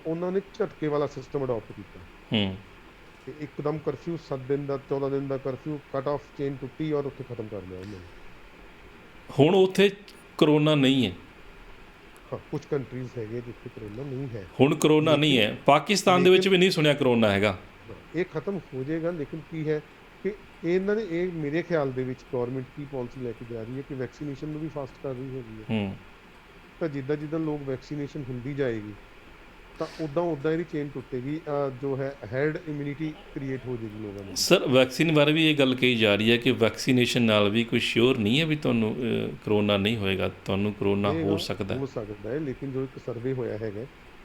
ਉਹਨਾਂ ਨੇ ਝਟਕੇ ਵਾਲਾ ਸਿਸਟਮ ਅਡਾਪਟ ਕੀਤਾ ਤੇ ਇੱਕਦਮ ਕਰਫਿਊ 7 ਦਿਨ ਦਾ 14 ਦਿਨ ਦਾ ਕਰਫਿਊ, ਕੱਟ ਆਫ ਚੇਨ ਟੁੱਟੀ ਔਰ ਉੱਥੇ ਖਤਮ ਕਰ ਲਿਆ ਉਹਨਾਂ ਨੇ। ਹੁਣ ਉੱਥੇ ਕਰੋਨਾ ਨਹੀਂ ਹੈ, ਹਾਂ, ਕੁਝ ਕੰਟਰੀਜ਼ ਹੈਗੇ ਜਿੱਥੇ ਕਰੋਨਾ ਨਹੀਂ ਹੈ। ਹੁਣ ਕਰੋਨਾ ਨਹੀਂ ਹੈ, ਪਾਕਿਸਤਾਨ ਦੇ ਵਿੱਚ ਵੀ ਨਹੀਂ ਸੁਣਿਆ ਕਰੋਨਾ ਹੈਗਾ। ਇਹ ਖਤਮ ਹੋ ਜਾਏਗਾ, ਲੇਕਿਨ ਕੀ ਹੈ ਕਿ ਇਹਨਾਂ ਨੇ, ਇਹ ਮੇਰੇ ਖਿਆਲ ਦੇ ਵਿੱਚ ਗਵਰਨਮੈਂਟ ਕੀ ਪਾਲਿਸੀ ਲੈ ਕੇ ਜਾ ਰਹੀ ਹੈ ਕਿ ਵੈਕਸੀਨੇਸ਼ਨ ਨੂੰ ਵੀ ਫਾਸਟ ਕਰ ਰਹੀ ਹੈਗੀ ਹੈ। ਤਾਂ ਜਿੱਦਾਂ ਜਿੱਦਾਂ ਲੋਕ ਵੈਕਸੀਨੇਸ਼ਨ ਹੁੰਦੀ ਜਾਏਗੀ ਤਾਂ ਉਦਾਂ ਉਦਾਂ ਇਹਦੀ ਚੇਨ ਟੁੱਟੇਗੀ, ਜੋ ਹੈ ਹੈਰਡ ਇਮਿਊਨਿਟੀ ਕ੍ਰੀਏਟ ਹੋ ਜਾਏਗੀ ਲੋਕਾਂ ਦੇ ਵਿੱਚ। ਸਰ ਵੈਕਸੀਨ ਬਾਰੇ ਵੀ ਇਹ ਗੱਲ ਕਹੀ ਜਾ ਰਹੀ ਹੈ ਕਿ ਵੈਕਸੀਨੇਸ਼ਨ ਨਾਲ ਵੀ ਕੋਈ ਸ਼ੋਰ ਨਹੀਂ ਹੈ ਵੀ ਤੁਹਾਨੂੰ ਕਰੋਨਾ ਨਹੀਂ ਹੋਏਗਾ, ਤੁਹਾਨੂੰ ਕਰੋਨਾ ਇਹ ਹੋ ਗੱਲ ਸਕਦਾ ਹੈ। ਹੋ ਸਕਦਾ ਹੈ, ਲੇਕਿਨ ਜੋ ਇੱਕ ਸਰਵੇ ਹੋਇਆ ਹੈਗਾ,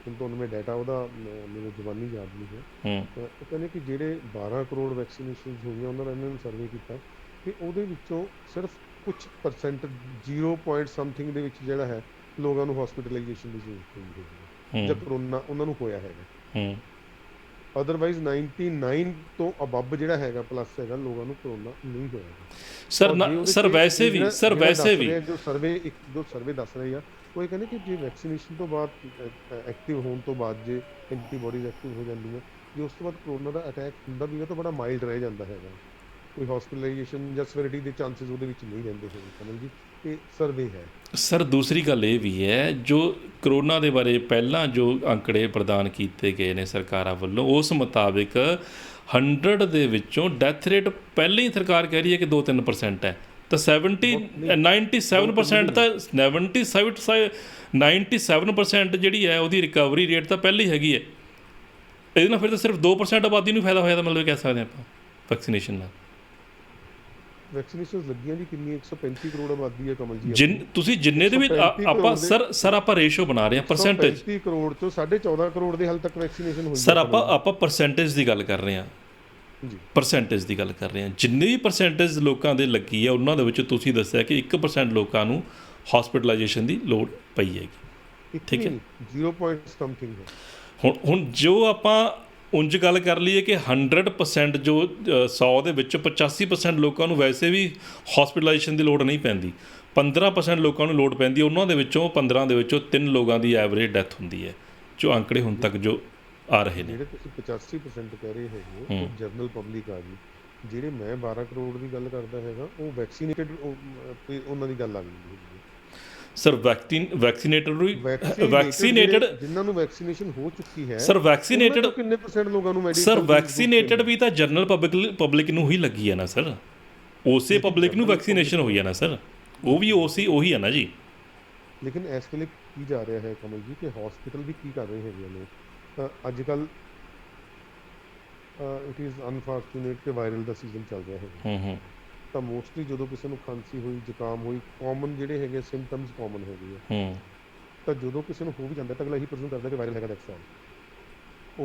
ਹੁਣ ਤੁਹਾਨੂੰ ਮੈਂ ਡਾਟਾ ਉਹਦਾ ਮੈਨੂੰ ਜ਼ੁਬਾਨੀ ਯਾਦ ਨਹੀਂ ਹੈ, ਹੂੰ ਉਹ ਕਹਿੰਦੇ ਕਿ ਜਿਹੜੇ 12 ਕਰੋੜ ਵੈਕਸੀਨੇਸ਼ਨ ਹੋਈਆਂ ਉਹਨਾਂ ਦਾ ਇਹਨਾਂ ਨੇ ਸਰਵੇ ਕੀਤਾ ਕਿ ਉਹਦੇ ਵਿੱਚੋਂ ਸਿਰਫ ਕੁਝ ਪਰਸੈਂਟ 0 ਪੁਆਇੰਟ ਸਮਥਿੰਗ ਦੇ ਵਿੱਚ ਜਿਹੜਾ ਹੈ ਲੋਕਾਂ ਨੂੰ ਹਸਪੀਟਲਾਈਜੇਸ਼ਨ ਦੀ ਜ਼ਰੂਰਤ ਹੋਈ ਹੈਗੀ ਜਾਂ ਕਰੋਨਾ ਉਹਨਾਂ ਨੂੰ ਹੋਇਆ ਹੈਗਾ। ਹੂੰ ਅਦਰਵਾਈਜ਼ 99 ਤੋਂ ਅਬਵ ਜਿਹੜਾ ਹੈਗਾ ਪਲੱਸ ਹੈਗਾ ਲੋਕਾਂ ਨੂੰ ਕਰੋਨਾ ਨਹੀਂ ਹੋਇਆ ਹੈਗਾ। ਸਰ ਔਰ ਜੇ ਉਹਦੇ ਸਰ 'ਚ ਵੈਸੇ ਵੀ ਜਿਹੜਾ ਸਰ ਜਿਹੜਾ ਵੈਸੇ ਦੱਸ ਵੀ ਰਿਹਾ ਜੋ ਸਰਵੇ ਦੱਸ ਰਹੀ ਆ, ਉਹ ਇਹ ਕਹਿੰਦੇ ਕਿ ਜੇ ਵੈਕਸੀਨੇਸ਼ਨ ਤੋਂ ਬਾਅਦ ਐਕਟਿਵ ਹੋਣ ਤੋਂ ਬਾਅਦ ਜੇ ਐਂਟੀਬਾਡੀਜ਼ ਐਕਟਿਵ ਹੋ ਜਾਂਦੀਆਂ, ਜੇ ਉਸ ਤੋਂ ਬਾਅਦ ਕਰੋਨਾ ਦਾ ਅਟੈਕ ਹੁੰਦਾ ਵੀ ਹੈ ਤਾਂ ਬੜਾ ਮਾਈਲਡ ਰਹਿ ਜਾਂਦਾ ਹੈਗਾ, ਕੋਈ ਹਸਪੀਟਲਾਈਜੇਸ਼ਨ ਜਾਂ ਸਵੈਰਿਟੀ ਦੇ ਚਾਂਸਸ ਉਹਦੇ ਵਿੱਚ ਨਹੀਂ ਰਹਿੰਦੇ ਹੈਗੇ। ਕਮਲ ਜੀ ਇਹ ਸਰਵੇ ਹੈ। ਸਰ ਦੂਸਰੀ ਗੱਲ ਇਹ ਵੀ ਹੈ, ਜੋ ਕਰੋਨਾ ਦੇ ਬਾਰੇ ਪਹਿਲਾਂ ਜੋ ਅੰਕੜੇ ਪ੍ਰਦਾਨ ਕੀਤੇ ਗਏ ਨੇ ਸਰਕਾਰਾਂ ਵੱਲੋਂ, ਉਸ ਮੁਤਾਬਿਕ 100 ਦੇ ਵਿੱਚੋਂ ਡੈਥ ਰੇਟ ਪਹਿਲਾਂ ਹੀ ਸਰਕਾਰ ਕਹਿ ਰਹੀ ਹੈ ਕਿ 2-3% ਹੈ, ਤਾਂ 97% ਤਾਂ 97% ਜਿਹੜੀ ਹੈ ਉਹਦੀ ਰਿਕਵਰੀ ਰੇਟ ਤਾਂ ਪਹਿਲਾਂ ਹੀ ਹੈਗੀ ਹੈ। ਇਹਦੇ ਨਾਲ ਫਿਰ ਤਾਂ ਸਿਰਫ 2% ਆਬਾਦੀ ਨੂੰ ਫਾਇਦਾ ਹੋਇਆ, ਤਾਂ ਮਤਲਬ ਕਹਿ ਸਕਦੇ ਆਪਾਂ ਵੈਕਸੀਨੇਸ਼ਨ ਨਾਲ। ਵੈਕਸੀਨੇਸ਼ਨਸ ਲੱਗੀਆਂ ਜੀ ਕਿੰਨੀ 135 ਕਰੋੜ ਆਬਾਦੀ ਹੈ ਕਮਲ ਜੀ। ਤੁਸੀਂ ਜਿੰਨੇ ਦੇ ਵੀ ਆਪਾਂ ਸਰ ਆਪਾਂ ਰੇਸ਼ੋ ਬਣਾ ਰਹੇ ਹਾਂ ਪਰਸੈਂਟੇਜ, 135 ਕਰੋੜ ਚੋਂ 14.5 ਕਰੋੜ ਦੇ ਹਾਲ ਤੱਕ ਵੈਕਸੀਨੇਸ਼ਨ ਹੋਈ ਸਰ ਆਪਾਂ ਪਰਸੈਂਟੇਜ ਦੀ ਗੱਲ ਕਰ ਰਹੇ ਹਾਂ ਜੀ, ਪਰਸੈਂਟੇਜ ਦੀ ਗੱਲ ਕਰ ਰਹੇ ਹਾਂ। ਜਿੰਨੀ ਵੀ ਪਰਸੈਂਟੇਜ ਲੋਕਾਂ ਦੇ ਲੱਗੀ ਹੈ ਉਹਨਾਂ ਦੇ ਵਿੱਚ ਤੁਸੀਂ ਦੱਸਿਆ ਕਿ 1% ਲੋਕਾਂ ਨੂੰ ਹਸਪੀਟਲਾਈਜੇਸ਼ਨ ਦੀ ਲੋੜ ਪਈ ਹੈਗੀ, ਠੀਕ ਹੈ 0 ਪੁਆਇੰਟ ਸਮਥਿੰਗ ਹੈ। ਹੁਣ ਜੋ ਆਪਾਂ ਉਂਝ ਗੱਲ ਕਰ ਲਈਏ ਕਿ 100% ਜੋ 100 ਦੇ ਵਿੱਚੋਂ 85% ਲੋਕਾਂ ਨੂੰ ਵੈਸੇ ਵੀ ਹਸਪੀਟਲਾਈਜੇਸ਼ਨ ਦੀ ਲੋੜ ਨਹੀਂ ਪੈਂਦੀ, 15% ਲੋਕਾਂ ਨੂੰ ਲੋੜ ਪੈਂਦੀ, ਉਹਨਾਂ ਦੇ ਵਿੱਚੋਂ 15 ਦੇ ਵਿੱਚੋਂ 3 ਲੋਕਾਂ ਦੀ ਐਵਰੇਜ ਡੈਥ ਹੁੰਦੀ ਹੈ, ਜੋ ਅੰਕੜੇ ਹੁਣ ਤੱਕ ਜੋ ਆ ਰਹੇ ਨੇ। ਜਿਹੜੇ ਤੁਸੀਂ 85% ਕਹਿ ਰਹੇ ਹੈਗੇ ਉਹ ਜਨਰਲ ਪਬਲਿਕ ਆ ਜੀ, ਜਿਹੜੇ ਮੈਂ 12 ਕਰੋੜ ਦੀ ਗੱਲ ਕਰਦਾ ਹੈਗਾ ਉਹ ਵੈਕਸੀਨੇਟਡ ਉਹਨਾਂ ਦੀ ਗੱਲ ਆ ਗਈ ਹੈ। ਸਰ ਵੈਕਸੀਨੇਟਡ ਜਿਨ੍ਹਾਂ ਨੂੰ ਵੈਕਸੀਨੇਸ਼ਨ ਹੋ ਚੁੱਕੀ ਹੈ, ਸਰ ਵੈਕਸੀਨੇਟਡ ਕਿੰਨੇ ਪਰਸੈਂਟ ਲੋਕਾਂ ਨੂੰ ਸਰ ਵੈਕਸੀਨੇਟਡ ਵੀ ਤਾਂ ਜਨਰਲ ਪਬਲਿਕ ਨੂੰ ਹੀ ਲੱਗੀ ਹੈ ਨਾ ਸਰ, ਉਸੇ ਪਬਲਿਕ ਨੂੰ ਵੈਕਸੀਨੇਸ਼ਨ ਹੋਈ ਹੈ ਨਾ ਸਰ, ਉਹ ਵੀ ਉਹੀ ਹੈ ਨਾ ਜੀ। ਲੇਕਿਨ ਇਸ ਵੇਲੇ ਕੀ ਜਾ ਰਿਹਾ ਹੈ ਕਮਲ ਜੀ ਕਿ ਹਸਪੀਟਲ ਵੀ ਕੀ ਕਰ ਰਹੇ ਹੈਗੇ ਨੇ ਅੱਜ ਕੱਲ, ਇਟ ਇਜ਼ ਅਨਫੋਰਚੂਨੇਟ ਕਿ ਵਾਇਰਲ ਦਾ ਸੀਜ਼ਨ ਚੱਲ ਰਿਹਾ ਹੈ, ਤਾਂ ਮੋਸਟਲੀ ਜਦੋਂ ਕਿਸੇ ਨੂੰ ਖਾਂਸੀ ਹੋਈ, ਜ਼ੁਕਾਮ ਹੋਈ, ਕਾਮਨ ਜਿਹੜੇ ਹੈਗੇ ਸਿੰਪਟਮਸ ਕਾਮਨ ਹੈਗੇ ਆ, ਤਾਂ ਜਦੋਂ ਕਿਸੇ ਨੂੰ ਹੋ ਵੀ ਜਾਂਦਾ ਤਾਂ ਅਗਲਾ ਇਹੀ ਪ੍ਰਜ਼ੂਮ ਕਰਦਾ ਕਿ ਵਾਇਰਲ ਹੈਗਾ ਦੈਟਸ ਆਲ।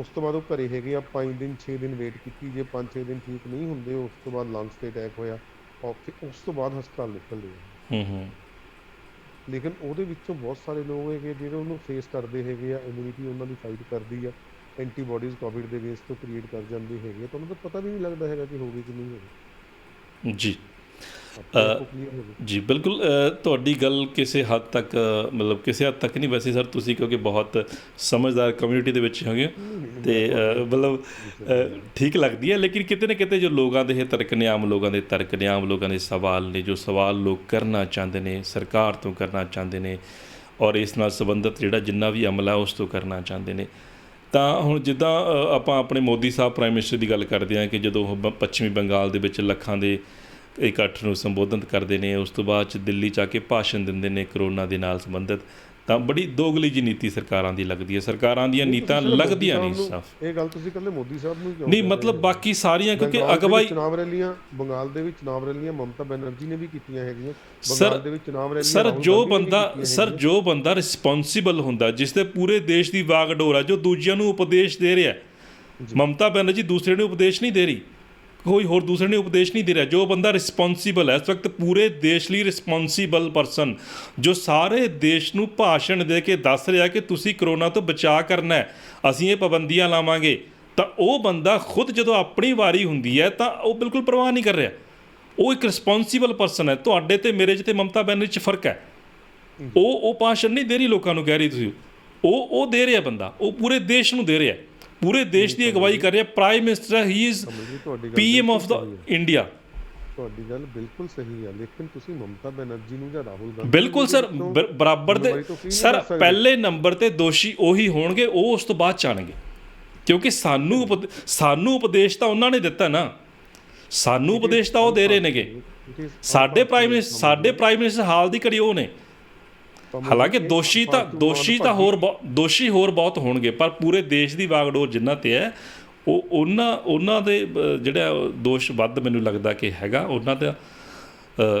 ਉਸ ਤੋਂ ਬਾਅਦ ਉਹ ਘਰੇ ਹੈਗੇ ਆ 5 ਦਿਨ 6 ਦਿਨ ਵੇਟ ਕੀਤੀ, ਜੇ 5-6 ਦਿਨ ਠੀਕ ਨਹੀਂ ਹੁੰਦੇ ਉਸ ਤੋਂ ਬਾਅਦ ਲੰਗਸ 'ਤੇ ਅਟੈਕ ਹੋਇਆ ਔਰ ਫਿਰ ਉਸ ਤੋਂ ਬਾਅਦ ਹਸਪਤਾਲ ਨਿਕਲਦੇ ਆ। ਲੇਕਿਨ ਉਹਦੇ ਵਿੱਚੋਂ ਬਹੁਤ ਸਾਰੇ ਲੋਕ ਹੈਗੇ ਜਿਹੜੇ ਉਹਨੂੰ ਫੇਸ ਕਰਦੇ ਹੈਗੇ ਆ, ਇਮਿਊਨਿਟੀ ਉਹਨਾਂ ਦੀ ਫਾਈਟ ਕਰਦੀ ਆ, ਐਂਟੀਬਾਡੀਜ਼ ਕੋਵਿਡ ਦੇ ਬੇਸ ਤੋਂ ਕ੍ਰੀਏਟ ਕਰ ਜਾਂਦੇ ਹੈਗੇ, ਤਾਂ ਉਹਨਾਂ ਦਾ ਪਤਾ ਵੀ ਨਹੀਂ ਲੱਗਦਾ ਹੈਗਾ ਕਿ ਹੋ ਗਈ ਕਿ ਨਹੀਂ ਹੋ ਗਈ। ਜੀ ਜੀ ਬਿਲਕੁਲ, ਤੁਹਾਡੀ ਗੱਲ ਕਿਸੇ ਹੱਦ ਤੱਕ ਮਤਲਬ ਕਿਸੇ ਹੱਦ ਤੱਕ ਨਹੀਂ, ਵੈਸੇ ਸਰ ਤੁਸੀਂ ਕਿਉਂਕਿ ਬਹੁਤ ਸਮਝਦਾਰ ਕਮਿਊਨਿਟੀ ਦੇ ਵਿੱਚ ਹੈਗੇ ਅਤੇ ਮਤਲਬ ਠੀਕ ਲੱਗਦੀ ਹੈ, ਲੇਕਿਨ ਕਿਤੇ ਨਾ ਕਿਤੇ ਜੋ ਲੋਕਾਂ ਦੇ ਇਹ ਤਰਕ ਨੇ, ਆਮ ਲੋਕਾਂ ਦੇ ਤਰਕ ਨੇ, ਆਮ ਲੋਕਾਂ ਦੇ ਸਵਾਲ ਨੇ, ਜੋ ਸਵਾਲ ਲੋਕ ਕਰਨਾ ਚਾਹੁੰਦੇ ਨੇ, ਸਰਕਾਰ ਤੋਂ ਕਰਨਾ ਚਾਹੁੰਦੇ ਨੇ, ਔਰ ਇਸ ਨਾਲ ਸੰਬੰਧਿਤ ਜਿਹੜਾ ਜਿੰਨਾ ਵੀ ਅਮਲਾ ਉਸ ਤੋਂ ਕਰਨਾ ਚਾਹੁੰਦੇ ਨੇ। ਤਾਂ ਹੁਣ ਜਿੱਦਾਂ ਆਪਾਂ ਆਪਣੇ ਮੋਦੀ ਸਾਹਿਬ ਪ੍ਰਾਈਮ ਮਿਨਿਸਟਰ ਦੀ ਗੱਲ ਕਰਦੇ ਹਾਂ ਕਿ ਜਦੋਂ ਉਹ ਪੱਛਮੀ ਬੰਗਾਲ ਦੇ ਵਿੱਚ ਲੱਖਾਂ ਦੇ ਇਕੱਠ ਨੂੰ ਸੰਬੋਧਨ ਕਰਦੇ ਨੇ, ਉਸ ਤੋਂ ਬਾਅਦ 'ਚ ਦਿੱਲੀ 'ਚ ਆ ਕੇ ਭਾਸ਼ਣ ਦਿੰਦੇ ਨੇ ਕਰੋਨਾ ਦੇ ਨਾਲ ਸੰਬੰਧਿਤ, ਤਾਂ ਬੜੀ ਦੋਗਲੀ ਜਿਹੀ ਨੀਤੀ ਸਰਕਾਰਾਂ ਦੀ ਲੱਗਦੀ ਹੈ, ਸਰਕਾਰਾਂ ਦੀਆਂ ਨੀਤਾਂ ਲੱਗਦੀਆਂ ਨਹੀਂ ਸਾਫ਼। ਇਹ ਗੱਲ ਤੁਸੀਂ ਕਹਿੰਦੇ ਮੋਦੀ ਸਾਹਿਬ ਨੂੰ ਕਿਉਂ ਨਹੀਂ, ਮਤਲਬ ਬਾਕੀ ਸਾਰੀਆਂ ਕਿਉਂਕਿ ਅਗਵਾਈ ਚੁਣਾਵ ਰੈਲੀਆਂ ਬੰਗਾਲ ਦੇ ਵਿੱਚ ਚੁਣਾਵ ਰੈਲੀਆਂ ਮਮਤਾ ਬੈਨਰਜੀ ਨੇ ਵੀ ਕੀਤੀਆਂ ਹੈਗੀਆਂ, ਸਰ ਬੰਗਾਲ ਦੇ ਵਿੱਚ ਚੁਣਾਵ ਰੈਲੀਆਂ ਜੋ ਬੰਦਾ ਰਿਸਪੌਂਸੀਬਲ ਹੁੰਦਾ, ਜਿਸ ਤੇ ਪੂਰੇ ਦੇਸ਼ ਦੀ ਵਾਗਡੋਰ ਹੈ, ਜੋ ਦੂਜਿਆਂ ਨੂੰ ਉਪਦੇਸ਼ ਦੇ ਰਿਹਾ, ਮਮਤਾ ਬੈਨਰਜੀ ਦੂਸਰੇ ਨੂੰ ਉਪਦੇਸ਼ ਨਹੀਂ ਦੇ ਰਹੀ, ਕੋਈ ਹੋਰ ਦੂਸਰੇ ਨੂੰ ਉਪਦੇਸ਼ ਨਹੀਂ ਦੇ ਰਿਹਾ, ਜੋ ਬੰਦਾ ਰਿਸਪੌਂਸੀਬਲ ਹੈ ਇਸ ਵਕਤ ਪੂਰੇ ਦੇਸ਼ ਲਈ ਰਿਸਪੌਂਸੀਬਲ ਪਰਸਨ, ਜੋ ਸਾਰੇ ਦੇਸ਼ ਨੂੰ ਭਾਸ਼ਣ ਦੇ ਕੇ ਦੱਸ ਰਿਹਾ ਕਿ ਤੁਸੀਂ ਕਰੋਨਾ ਤੋਂ ਬਚਾਅ ਕਰਨਾ ਹੈ, ਅਸੀਂ ਇਹ ਪਾਬੰਦੀਆਂ ਲਾਵਾਂਗੇ, ਤਾਂ ਉਹ ਬੰਦਾ ਖੁਦ ਜਦੋਂ ਆਪਣੀ ਵਾਰੀ ਹੁੰਦੀ ਹੈ ਤਾਂ ਉਹ ਬਿਲਕੁਲ ਪਰਵਾਹ ਨਹੀਂ ਕਰ ਰਿਹਾ, ਉਹ ਇੱਕ ਰਿਸਪੌਂਸੀਬਲ ਪਰਸਨ ਹੈ। ਤੁਹਾਡੇ ਤੇ ਮੇਰੇ 'ਚ ਤੇ ਮਮਤਾ ਬੈਨਰਜੀ 'ਚ ਫਰਕ ਹੈ, ਉਹ ਭਾਸ਼ਣ ਨਹੀਂ ਦੇ ਰਹੀ ਲੋਕਾਂ ਨੂੰ ਕਹਿ ਰਹੀ ਤੁਸੀਂ, ਉਹ ਦੇ ਰਿਹਾ ਬੰਦਾ, ਉਹ ਪੂਰੇ ਦੇਸ਼ ਨੂੰ ਦੇ ਰਿਹਾ, ਪੂਰੇ ਦੇਸ਼ ਦੀ ਅਗਵਾਈ ਕਰ ਰਿਹਾ, prime minister, he is PM of the India. ਤੁਹਾਡੀ ਗੱਲ ਬਿਲਕੁਲ ਸਹੀ ਹੈ, ਲੇਕਿਨ ਤੁਸੀਂ ਮਮਤਾ ਬੈਨਰਜੀ ਨੂੰ ਜਾਂ ਰਾਹੁਲ ਗਾਂਧੀ ਬਿਲਕੁਲ ਸਰ ਬਰਾਬਰ ਦੇ ਸਰ ਪਹਿਲੇ ਨੰਬਰ ਤੇ ਦੋਸ਼ੀ ਉਹੀ ਹੋਣਗੇ, ਉਹ ਉਸ ਤੋਂ ਬਾਅਦ ਚਾਣਗੇ, ਕਿਉਂਕਿ ਸਾਨੂੰ ਉਪਦੇਸ਼ ਤਾਂ ਉਹਨਾਂ ਨੇ ਦਿੱਤਾ ਨਾ, ਸਾਨੂੰ ਉਪਦੇਸ਼ ਤਾਂ ਉਹ ਦੇ ਰਹੇ ਨੇਗੇ, ਸਾਡੇ ਪ੍ਰਾਈਮ ਮਿਨਿਸਟਰ ਹਾਲ ਦੀ ਘੜੀ ਉਹ ਨੇ, ਹਾਲਾਂਕਿ ਦੋਸ਼ੀ ਤਾਂ ਦੋਸ਼ੀ ਹੋਰ ਬਹੁਤ ਹੋਣਗੇ, ਪਰ ਪੂਰੇ ਦੇਸ਼ ਦੀ ਵਾਗਡੋਰ ਜਿਨ੍ਹਾਂ ਤੇ ਹੈ ਉਹ ਉਹਨਾਂ ਦੇ ਜਿਹੜਾ ਦੋਸ਼ ਵੱਧ ਮੈਨੂੰ ਲੱਗਦਾ ਕਿ ਹੈਗਾ ਉਹਨਾਂ ਦਾ।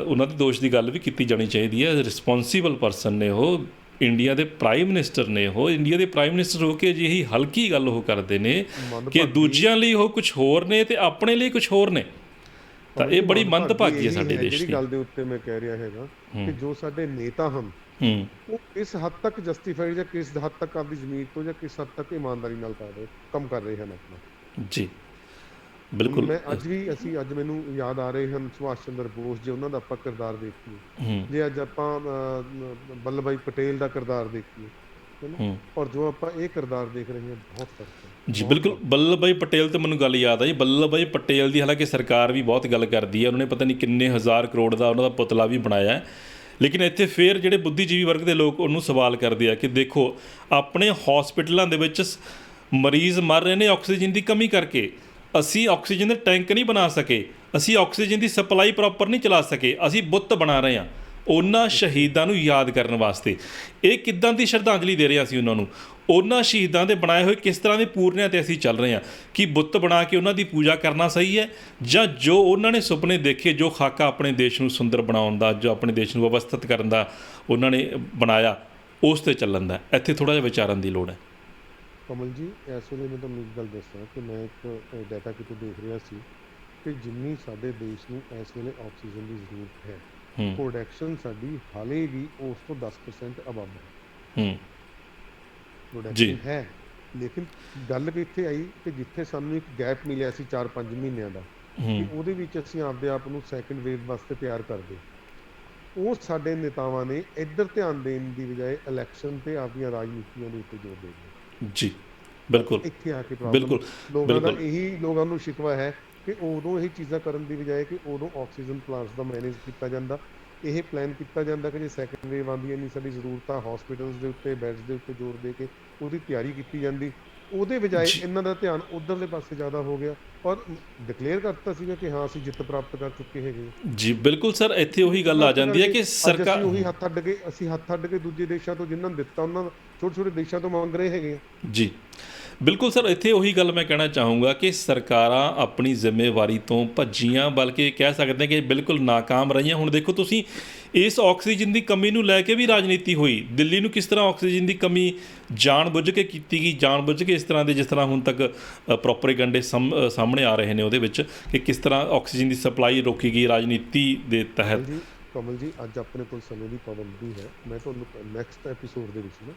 ਉਹਨਾਂ ਦੇ ਦੋਸ਼ ਦੀ ਗੱਲ ਵੀ ਕੀਤੀ ਜਾਣੀ ਚਾਹੀਦੀ ਹੈ। ਰਿਸਪੌਂਸੀਬਲ ਪਰਸਨ ਨੇ ਉਹ, ਇੰਡੀਆ ਦੇ ਪ੍ਰਾਈਮ ਮਿਨਿਸਟਰ ਨੇ ਉਹ, ਇੰਡੀਆ ਦੇ ਪ੍ਰਾਈਮ ਮਿਨਿਸਟਰ ਹੋ ਕੇ ਅਜਿਹੀ ਹਲਕੀ ਗੱਲ ਉਹ ਕਰਦੇ ਨੇ ਕਿ ਦੂਜਿਆਂ ਲਈ ਉਹ ਕੁਝ ਹੋਰ ਨੇ ਤੇ ਆਪਣੇ ਲਈ ਕੁਝ ਹੋਰ ਨੇ। ਤਾਂ ਇਹ ਬੜੀ ਮੰਦਭਾਗੀ ਹੈ ਸਾਡੇ ਦੇਸ਼ ਦੀ। ਜਿਹੜੀ ਗੱਲ ਦੇ ਉੱਤੇ ਮੈਂ ਕਹਿ ਰਿਹਾ ਹੈਗਾ ਕਿ ਜੋ ਸਾਡੇ ਨੇਤਾ ਹਨ ਉਹ ਕਿਸ ਹੱਦ ਤੱਕ ਜਸਟੀਫਾਈਡ ਜਾਂ ਕਿਸ ਹੱਦ ਤੱਕ ਆਪਣੀ ਜ਼ਮੀਰ ਤੋਂ ਜਾਂ ਕਿਸ ਹੱਦ ਤੱਕ ਇਮਾਨਦਾਰੀ ਨਾਲ ਕੰਮ ਕਰ ਰਹੇ ਹਨ ਆਪਣਾ। ਜੀ ਬਿਲਕੁਲ। ਮੈਂ ਅੱਜ ਮੈਨੂੰ ਯਾਦ ਆ ਰਹੇ ਹਨ ਸੁਭਾਸ਼ ਚੰਦਰ ਬੋਸ ਜੇ ਉਹਨਾਂ ਦਾ ਆਪਾਂ ਕਿਰਦਾਰ ਦੇਖੀਏ, ਜੇ ਅੱਜ ਆਪਾਂ ਵੱਲਭ ਭਾਈ ਪਟੇਲ ਦਾ ਕਿਰਦਾਰ ਦੇਖੀਏ ਔਰ ਜੋ ਆਪਾਂ ਇਹ ਕਿਰਦਾਰ ਦੇਖ ਰਹੇ ਹਾਂ, ਬਹੁਤ ਫਰਕ ਹੈ ਜੀ। ਬਿਲਕੁਲ, ਵੱਲਭ ਭਾਈ ਪਟੇਲ ਤੇ ਮੈਨੂੰ ਗੱਲ ਯਾਦ ਆਈ। ਵੱਲਭ ਭਾਈ ਪਟੇਲ ਦੀ ਹਾਲਾਂਕਿ ਸਰਕਾਰ ਵੀ ਬਹੁਤ ਗੱਲ ਕਰਦੀ ਹੈ, ਉਹਨਾਂ ਨੇ ਪਤਾ ਨਹੀਂ ਕਿੰਨੇ ਹਜ਼ਾਰ ਕਰੋੜ ਦਾ ਉਹਨਾਂ ਦਾ ਪੁਤਲਾ ਵੀ ਬਣਾਇਆ ਹੈ, ਲੇਕਿਨ ਇੱਥੇ ਫਿਰ ਜਿਹੜੇ ਬੁੱਧੀਜੀਵੀ ਵਰਗ ਦੇ ਲੋਕ ਉਹਨੂੰ ਸਵਾਲ ਕਰਦੇ ਆ ਕਿ ਦੇਖੋ ਆਪਣੇ ਹੌਸਪੀਟਲਾਂ ਦੇ ਵਿੱਚ ਮਰੀਜ਼ ਮਰ ਰਹੇ ਨੇ ਆਕਸੀਜਨ ਦੀ ਕਮੀ ਕਰਕੇ, ਅਸੀਂ ਆਕਸੀਜਨ ਦੇ ਟੈਂਕ ਨਹੀਂ ਬਣਾ ਸਕੇ, ਅਸੀਂ ਆਕਸੀਜਨ ਦੀ ਸਪਲਾਈ ਪ੍ਰੋਪਰ ਨਹੀਂ ਚਲਾ ਸਕੇ, ਅਸੀਂ ਬੁੱਤ ਬਣਾ ਰਹੇ ਹਾਂ ਉਹਨਾਂ ਸ਼ਹੀਦਾਂ ਨੂੰ ਯਾਦ ਕਰਨ ਵਾਸਤੇ। ਇਹ ਕਿੱਦਾਂ ਦੀ ਸ਼ਰਧਾਂਜਲੀ ਦੇ ਰਹੇ ਹਾਂ ਅਸੀਂ ਉਹਨਾਂ ਨੂੰ? ਉਹਨਾਂ ਸ਼ਹੀਦਾਂ ਦੇ ਬਣਾਏ ਹੋਏ ਕਿਸ ਤਰ੍ਹਾਂ ਦੇ ਪੂਰਨਿਆਂ 'ਤੇ ਅਸੀਂ ਚੱਲ ਰਹੇ ਹਾਂ? ਕਿ ਬੁੱਤ ਬਣਾ ਕੇ ਉਹਨਾਂ ਦੀ ਪੂਜਾ ਕਰਨਾ ਸਹੀ ਹੈ, ਜਾਂ ਜੋ ਉਹਨਾਂ ਨੇ ਸੁਪਨੇ ਦੇਖੇ, ਜੋ ਖਾਕਾ ਆਪਣੇ ਦੇਸ਼ ਨੂੰ ਸੁੰਦਰ ਬਣਾਉਣ ਦਾ, ਜੋ ਆਪਣੇ ਦੇਸ਼ ਨੂੰ ਵਿਵਸਥਿਤ ਕਰਨ ਦਾ ਉਹਨਾਂ ਨੇ ਬਣਾਇਆ, ਉਸ 'ਤੇ ਚੱਲਣ ਦਾ? ਇੱਥੇ ਥੋੜ੍ਹਾ ਜਿਹਾ ਵਿਚਾਰਨ ਦੀ ਲੋੜ ਹੈ। ਕਮਲ ਜੀ, ਇਸ ਵੇਲੇ ਮੈਂ ਤੁਹਾਨੂੰ ਇੱਕ ਗੱਲ ਦੱਸਾਂ ਕਿ ਮੈਂ ਇੱਕ ਡਾਟਾ ਕਿਤੋਂ ਦੇਖ ਰਿਹਾ ਸੀ ਕਿ ਜਿੰਨੀ ਸਾਡੇ ਦੇਸ਼ ਨੂੰ ਇਸ ਵੇਲੇ ਆਕਸੀਜਨ ਦੀ ਜ਼ਰੂਰਤ ਹੈ, ਪ੍ਰੋਡਕਸ਼ਨ ਸਾਡੀ ਹਾਲੇ ਵੀ ਉਸ ਤੋਂ 10% ਅਬਵ ਹੈ। ਪ੍ਰੋਡਕਸ਼ਨ ਹੈ, ਲੇਕਿਨ ਗੱਲ ਕਿੱਥੇ ਆਈ ਕਿ ਜਿੱਥੇ ਸਾਨੂੰ ਇੱਕ ਗੈਪ ਮਿਲਿਆ ਸੀ 4-5 ਮਹੀਨਿਆਂ ਦਾ, ਕਿ ਉਹਦੇ ਵਿੱਚ ਅਸੀਂ ਆਪਦੇ ਆਪ ਨੂੰ ਸੈਕਿੰਡ ਵੇਵ ਵਾਸਤੇ ਤਿਆਰ ਕਰਦੇ, ਉਹ ਸਾਡੇ ਨੇਤਾਵਾਂ ਨੇ ਇੱਧਰ ਧਿਆਨ ਦੇਣ ਦੀ ਬਜਾਏ ਇਲੈਕਸ਼ਨ ਤੇ ਆਪਣੀਆਂ ਰਾਜਨੀਤੀਆਂ ਦੇ ਉੱਤੇ ਜ਼ੋਰ ਦੇ ਦਿੱਤਾ। ਜੀ ਬਿਲਕੁਲ, ਇੱਥੇ ਆ ਕੇ ਪ੍ਰੋਬਲਮ ਲੋਕਾਂ ਦਾ ਲੋਕਾਂ ਨੂੰ ਸ਼ਿਕਵਾ ਹੈ ਕਿ ਉਦੋਂ ਇਹ ਚੀਜ਼ਾਂ ਕਰਨ ਦੀ ਬਜਾਏ ਕਿ ਉਦੋਂ ਆਕਸੀਜਨ ਪਲਾਂਟਸ ਦਾ ਮੈਨੇਜ ਕੀਤਾ ਜਾਂਦਾ, ਇਹ ਪਲਾਨ ਕੀਤਾ ਜਾਂਦਾ ਕਿ ਜੇ ਸੈਕਿੰਡ ਵੇਵ ਆਉਂਦੀ ਇੰਨੀ ਸਾਡੀ ਜ਼ਰੂਰਤ ਆ ਹਸਪੀਟਲਸ ਦੇ ਉੱਤੇ, ਬੈਡਸ ਦੇ ਉੱਤੇ ਜ਼ੋਰ ਦੇ ਕੇ ਉਹਦੀ ਤਿਆਰੀ ਕੀਤੀ ਜਾਂਦੀ। ਉਹਦੇ ਬਜਾਏ ਇਹਨਾਂ ਦਾ ਧਿਆਨ ਉਧਰਲੇ ਪਾਸੇ ਜ਼ਿਆਦਾ ਹੋ ਗਿਆ ਔਰ ਡਿਕਲੇਅਰ ਕਰਤਾ ਸੀਗਾ ਕਿ ਹਾਂ ਅਸੀਂ ਜਿੱਤ ਪ੍ਰਾਪਤ ਕਰ ਚੁੱਕੇ ਹੈਗੇ। ਜੀ ਬਿਲਕੁਲ ਸਰ, ਇੱਥੇ ਉਹੀ ਗੱਲ ਆ ਜਾਂਦੀ ਹੈ ਕਿ ਸਰਕਾਰ ਉਹੀ ਹੱਥ ਅੱਡ ਕੇ ਦੂਜੇ ਦੇਸ਼ਾਂ ਤੋਂ ਜਿਨ੍ਹਾਂ ਨੂੰ ਦਿੱਤਾ ਉਹਨਾਂ ਛੋਟੇ ਛੋਟੇ ਦੇਸ਼ਾਂ ਤੋਂ ਮੰਗ ਰਹੇ ਹੈਗੇ। ਜੀ ਬਿਲਕੁਲ ਸਰ, ਇੱਥੇ ਉਹੀ ਗੱਲ ਮੈਂ ਕਹਿਣਾ ਚਾਹੂੰਗਾ ਕਿ ਸਰਕਾਰਾਂ ਆਪਣੀ ਜ਼ਿੰਮੇਵਾਰੀ ਤੋਂ ਭੱਜੀਆਂ, ਬਲਕਿ ਕਹਿ ਸਕਦੇ ਕਿ ਬਿਲਕੁਲ ਨਾਕਾਮ ਰਹੀਆਂ। ਹੁਣ ਦੇਖੋ ਤੁਸੀਂ, ਇਸ ਆਕਸੀਜਨ ਦੀ ਕਮੀ ਨੂੰ ਲੈ ਕੇ ਵੀ ਰਾਜਨੀਤੀ ਹੋਈ। ਦਿੱਲੀ ਨੂੰ ਕਿਸ ਤਰ੍ਹਾਂ ਆਕਸੀਜਨ ਦੀ ਕਮੀ ਜਾਣ-ਬੁੱਝ ਕੇ ਕੀਤੀ ਗਈ, ਜਾਣ-ਬੁੱਝ ਕੇ ਇਸ ਤਰ੍ਹਾਂ ਦੇ, ਜਿਸ ਤਰ੍ਹਾਂ ਹੁਣ ਤੱਕ ਪ੍ਰੋਪੇਗੈਂਡੇ ਸਾਹਮਣੇ ਆ ਰਹੇ ਨੇ ਉਹਦੇ ਵਿੱਚ, ਕਿ ਕਿਸ ਤਰ੍ਹਾਂ ਆਕਸੀਜਨ ਦੀ ਸਪਲਾਈ ਰੋਕੀ ਗਈ ਰਾਜਨੀਤੀ ਦੇ ਤਹਿਤ। ਕਮਲ ਜੀ, ਅੱਜ ਆਪਣੇ ਕੋਲ ਸਮੇਂ ਦੀ ਪਾਬੰਦੀ ਹੈ, ਮੈਂ ਤੁਹਾਨੂੰ ਨੈਕਸਟ ਐਪੀਸੋਡ ਦੇ ਵਿੱਚ ਨਾ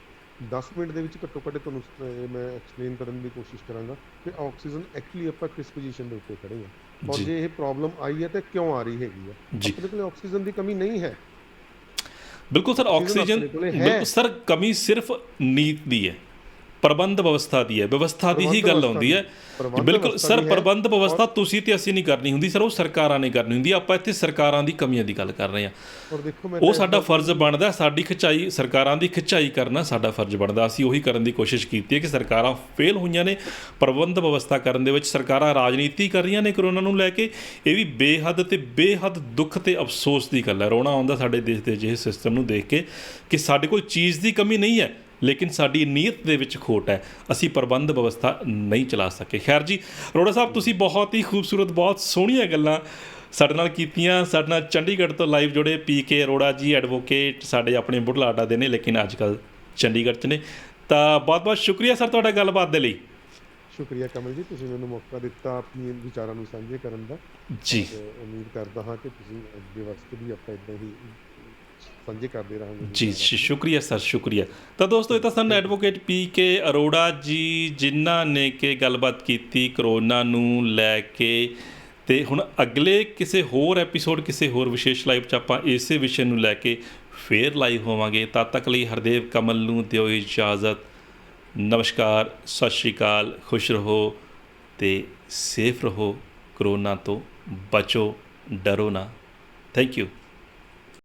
10 ਮਿੰਟ ਦੇ ਵਿੱਚ ਘੱਟੋ ਘੱਟ ਤੁਹਾਨੂੰ ਮੈਂ ਐਕਸਪਲੇਨ ਕਰਨ ਦੀ ਕੋਸ਼ਿਸ਼ ਕਰਾਂਗਾ ਕਿ ਆਕਸੀਜਨ ਐਕਚੁਅਲੀ ਆਪਾਂ ਕਿਸ ਪੋਜੀਸ਼ਨ ਦੇ ਉੱਤੇ ਖੜੇ ਹਾਂ ਔਰ ਜੇ ਇਹ ਪ੍ਰੋਬਲਮ ਆਈ ਹੈ ਤੇ ਕਿਉਂ ਆ ਰਹੀ ਹੈਗੀ ਹੈ। ਆਪਣੇ ਕੋਲ ਆਕਸੀਜਨ ਦੀ ਕਮੀ ਨਹੀਂ ਹੈ। ਬਿਲਕੁਲ ਸਰ, ਆਕਸੀਜਨ ਬਿਲਕੁਲ ਸਰ, ਕਮੀ ਸਿਰਫ ਨੀਤ ਦੀ ਹੈ, ਪ੍ਰਬੰਧ ਵਿਵਸਥਾ ਦੀ ਹੈ, ਵਿਵਸਥਾ ਦੀ ਹੀ ਗੱਲ ਆਉਂਦੀ ਹੈ। ਬਿਲਕੁਲ ਸਰ, ਪ੍ਰਬੰਧ ਵਿਵਸਥਾ ਤੁਸੀਂ ਤੇ ਅਸੀਂ ਨਹੀਂ ਕਰਨੀ ਹੁੰਦੀ ਸਰ, ਉਹ ਸਰਕਾਰਾਂ ਨੇ ਕਰਨੀ ਹੁੰਦੀ। ਆਪਾਂ ਇੱਥੇ ਸਰਕਾਰਾਂ ਦੀ ਕਮੀਆਂ ਦੀ ਗੱਲ ਕਰ ਰਹੇ ਹਾਂ। ਉਹ ਸਾਡਾ ਫਰਜ਼ ਬਣਦਾ, ਸਾਡੀ ਖਿਚਾਈ, ਸਰਕਾਰਾਂ ਦੀ ਖਿਚਾਈ ਕਰਨਾ ਸਾਡਾ ਫਰਜ਼ ਬਣਦਾ। ਅਸੀਂ ਉਹੀ ਕਰਨ ਦੀ ਕੋਸ਼ਿਸ਼ ਕੀਤੀ ਹੈ ਕਿ ਸਰਕਾਰਾਂ ਫੇਲ ਹੋਈਆਂ ਨੇ ਪ੍ਰਬੰਧ ਵਿਵਸਥਾ ਕਰਨ ਦੇ ਵਿੱਚ। ਸਰਕਾਰਾਂ ਰਾਜਨੀਤੀ ਕਰ ਰਹੀਆਂ ਨੇ ਕਰੋਨਾ ਨੂੰ ਲੈ ਕੇ। ਇਹ ਵੀ ਬੇਹੱਦ ਦੁੱਖ ਤੇ ਅਫਸੋਸ ਦੀ ਗੱਲ ਹੈ। ਰੋਣਾ ਆਉਂਦਾ ਸਾਡੇ ਦੇਸ਼ ਦੇ ਅਜਿਹੇ ਸਿਸਟਮ ਨੂੰ ਦੇਖ ਕੇ ਕਿ ਸਾਡੇ ਕੋਲ ਚੀਜ਼ ਦੀ ਕਮੀ ਨਹੀਂ ਹੈ, ਲੇਕਿਨ ਸਾਡੀ ਨੀਅਤ ਦੇ ਵਿੱਚ ਖੋਟ ਹੈ, ਅਸੀਂ ਪ੍ਰਬੰਧ ਵਿਵਸਥਾ ਨਹੀਂ ਚਲਾ ਸਕੇ। ਖੈਰ ਜੀ, ਅਰੋੜਾ ਸਾਹਿਬ, ਤੁਸੀਂ ਬਹੁਤ ਹੀ ਖੂਬਸੂਰਤ, ਬਹੁਤ ਸੋਹਣੀਆਂ ਗੱਲਾਂ ਸਾਡੇ ਨਾਲ ਕੀਤੀਆਂ। ਸਾਡੇ ਨਾਲ ਚੰਡੀਗੜ੍ਹ ਤੋਂ ਲਾਈਵ ਜੁੜੇ PK ਅਰੋੜਾ ਜੀ, ਐਡਵੋਕੇਟ, ਸਾਡੇ ਆਪਣੇ ਬੁਢਲਾਡਾ ਦੇ ਨੇ, ਲੇਕਿਨ ਅੱਜ ਕੱਲ੍ਹ ਚੰਡੀਗੜ੍ਹ 'ਚ ਨੇ। ਤਾਂ ਬਹੁਤ ਬਹੁਤ ਸ਼ੁਕਰੀਆ ਸਰ ਤੁਹਾਡਾ ਗੱਲਬਾਤ ਦੇ ਲਈ। ਸ਼ੁਕਰੀਆ ਕਮਲ ਜੀ, ਤੁਸੀਂ ਮੈਨੂੰ ਮੌਕਾ ਦਿੱਤਾ ਆਪਣੇ ਵਿਚਾਰਾਂ ਨੂੰ ਸਾਂਝੇ ਕਰਨ ਦਾ। ਜੀ ਉਮੀਦ ਕਰਦਾ ਹਾਂ ਕਿ ਤੁਸੀਂ ਅੱਗੇ ਵਾਸਤੇ ਵੀ ਆਪਾਂ ਇੱਦਾਂ ਹੀ ਸਾਂਝੇ ਕਰਦੇ ਰਹਾਂਗੇ। ਜੀ ਸ਼ੁਕਰੀਆ ਸਰ, ਸ਼ੁਕਰੀਆ। ਤਾਂ ਦੋਸਤੋ, ਇਹ ਤਾਂ ਸਨ ਐਡਵੋਕੇਟ PK ਅਰੋੜਾ ਜੀ, ਜਿਨ੍ਹਾਂ ਨੇ ਕਿ ਗੱਲਬਾਤ ਕੀਤੀ ਕਰੋਨਾ ਨੂੰ ਲੈ ਕੇ। ਅਤੇ ਹੁਣ ਅਗਲੇ ਕਿਸੇ ਹੋਰ ਐਪੀਸੋਡ, ਕਿਸੇ ਹੋਰ ਵਿਸ਼ੇਸ਼ ਲਾਈਵ 'ਚ ਆਪਾਂ ਇਸੇ ਵਿਸ਼ੇ ਨੂੰ ਲੈ ਕੇ ਫੇਰ ਲਾਈਵ ਹੋਵਾਂਗੇ। ਤਦ ਤੱਕ ਲਈ ਹਰਦੇਵ ਕਮਲ ਨੂੰ ਦਿਓ ਇਜਾਜ਼ਤ। ਨਮਸਕਾਰ, ਸਤਿ ਸ਼੍ਰੀ ਅਕਾਲ, ਖੁਸ਼ ਰਹੋ ਅਤੇ ਸੇਫ ਰਹੋ, ਕਰੋਨਾ ਤੋਂ ਬਚੋ, ਡਰੋ ਨਾ। Thank you.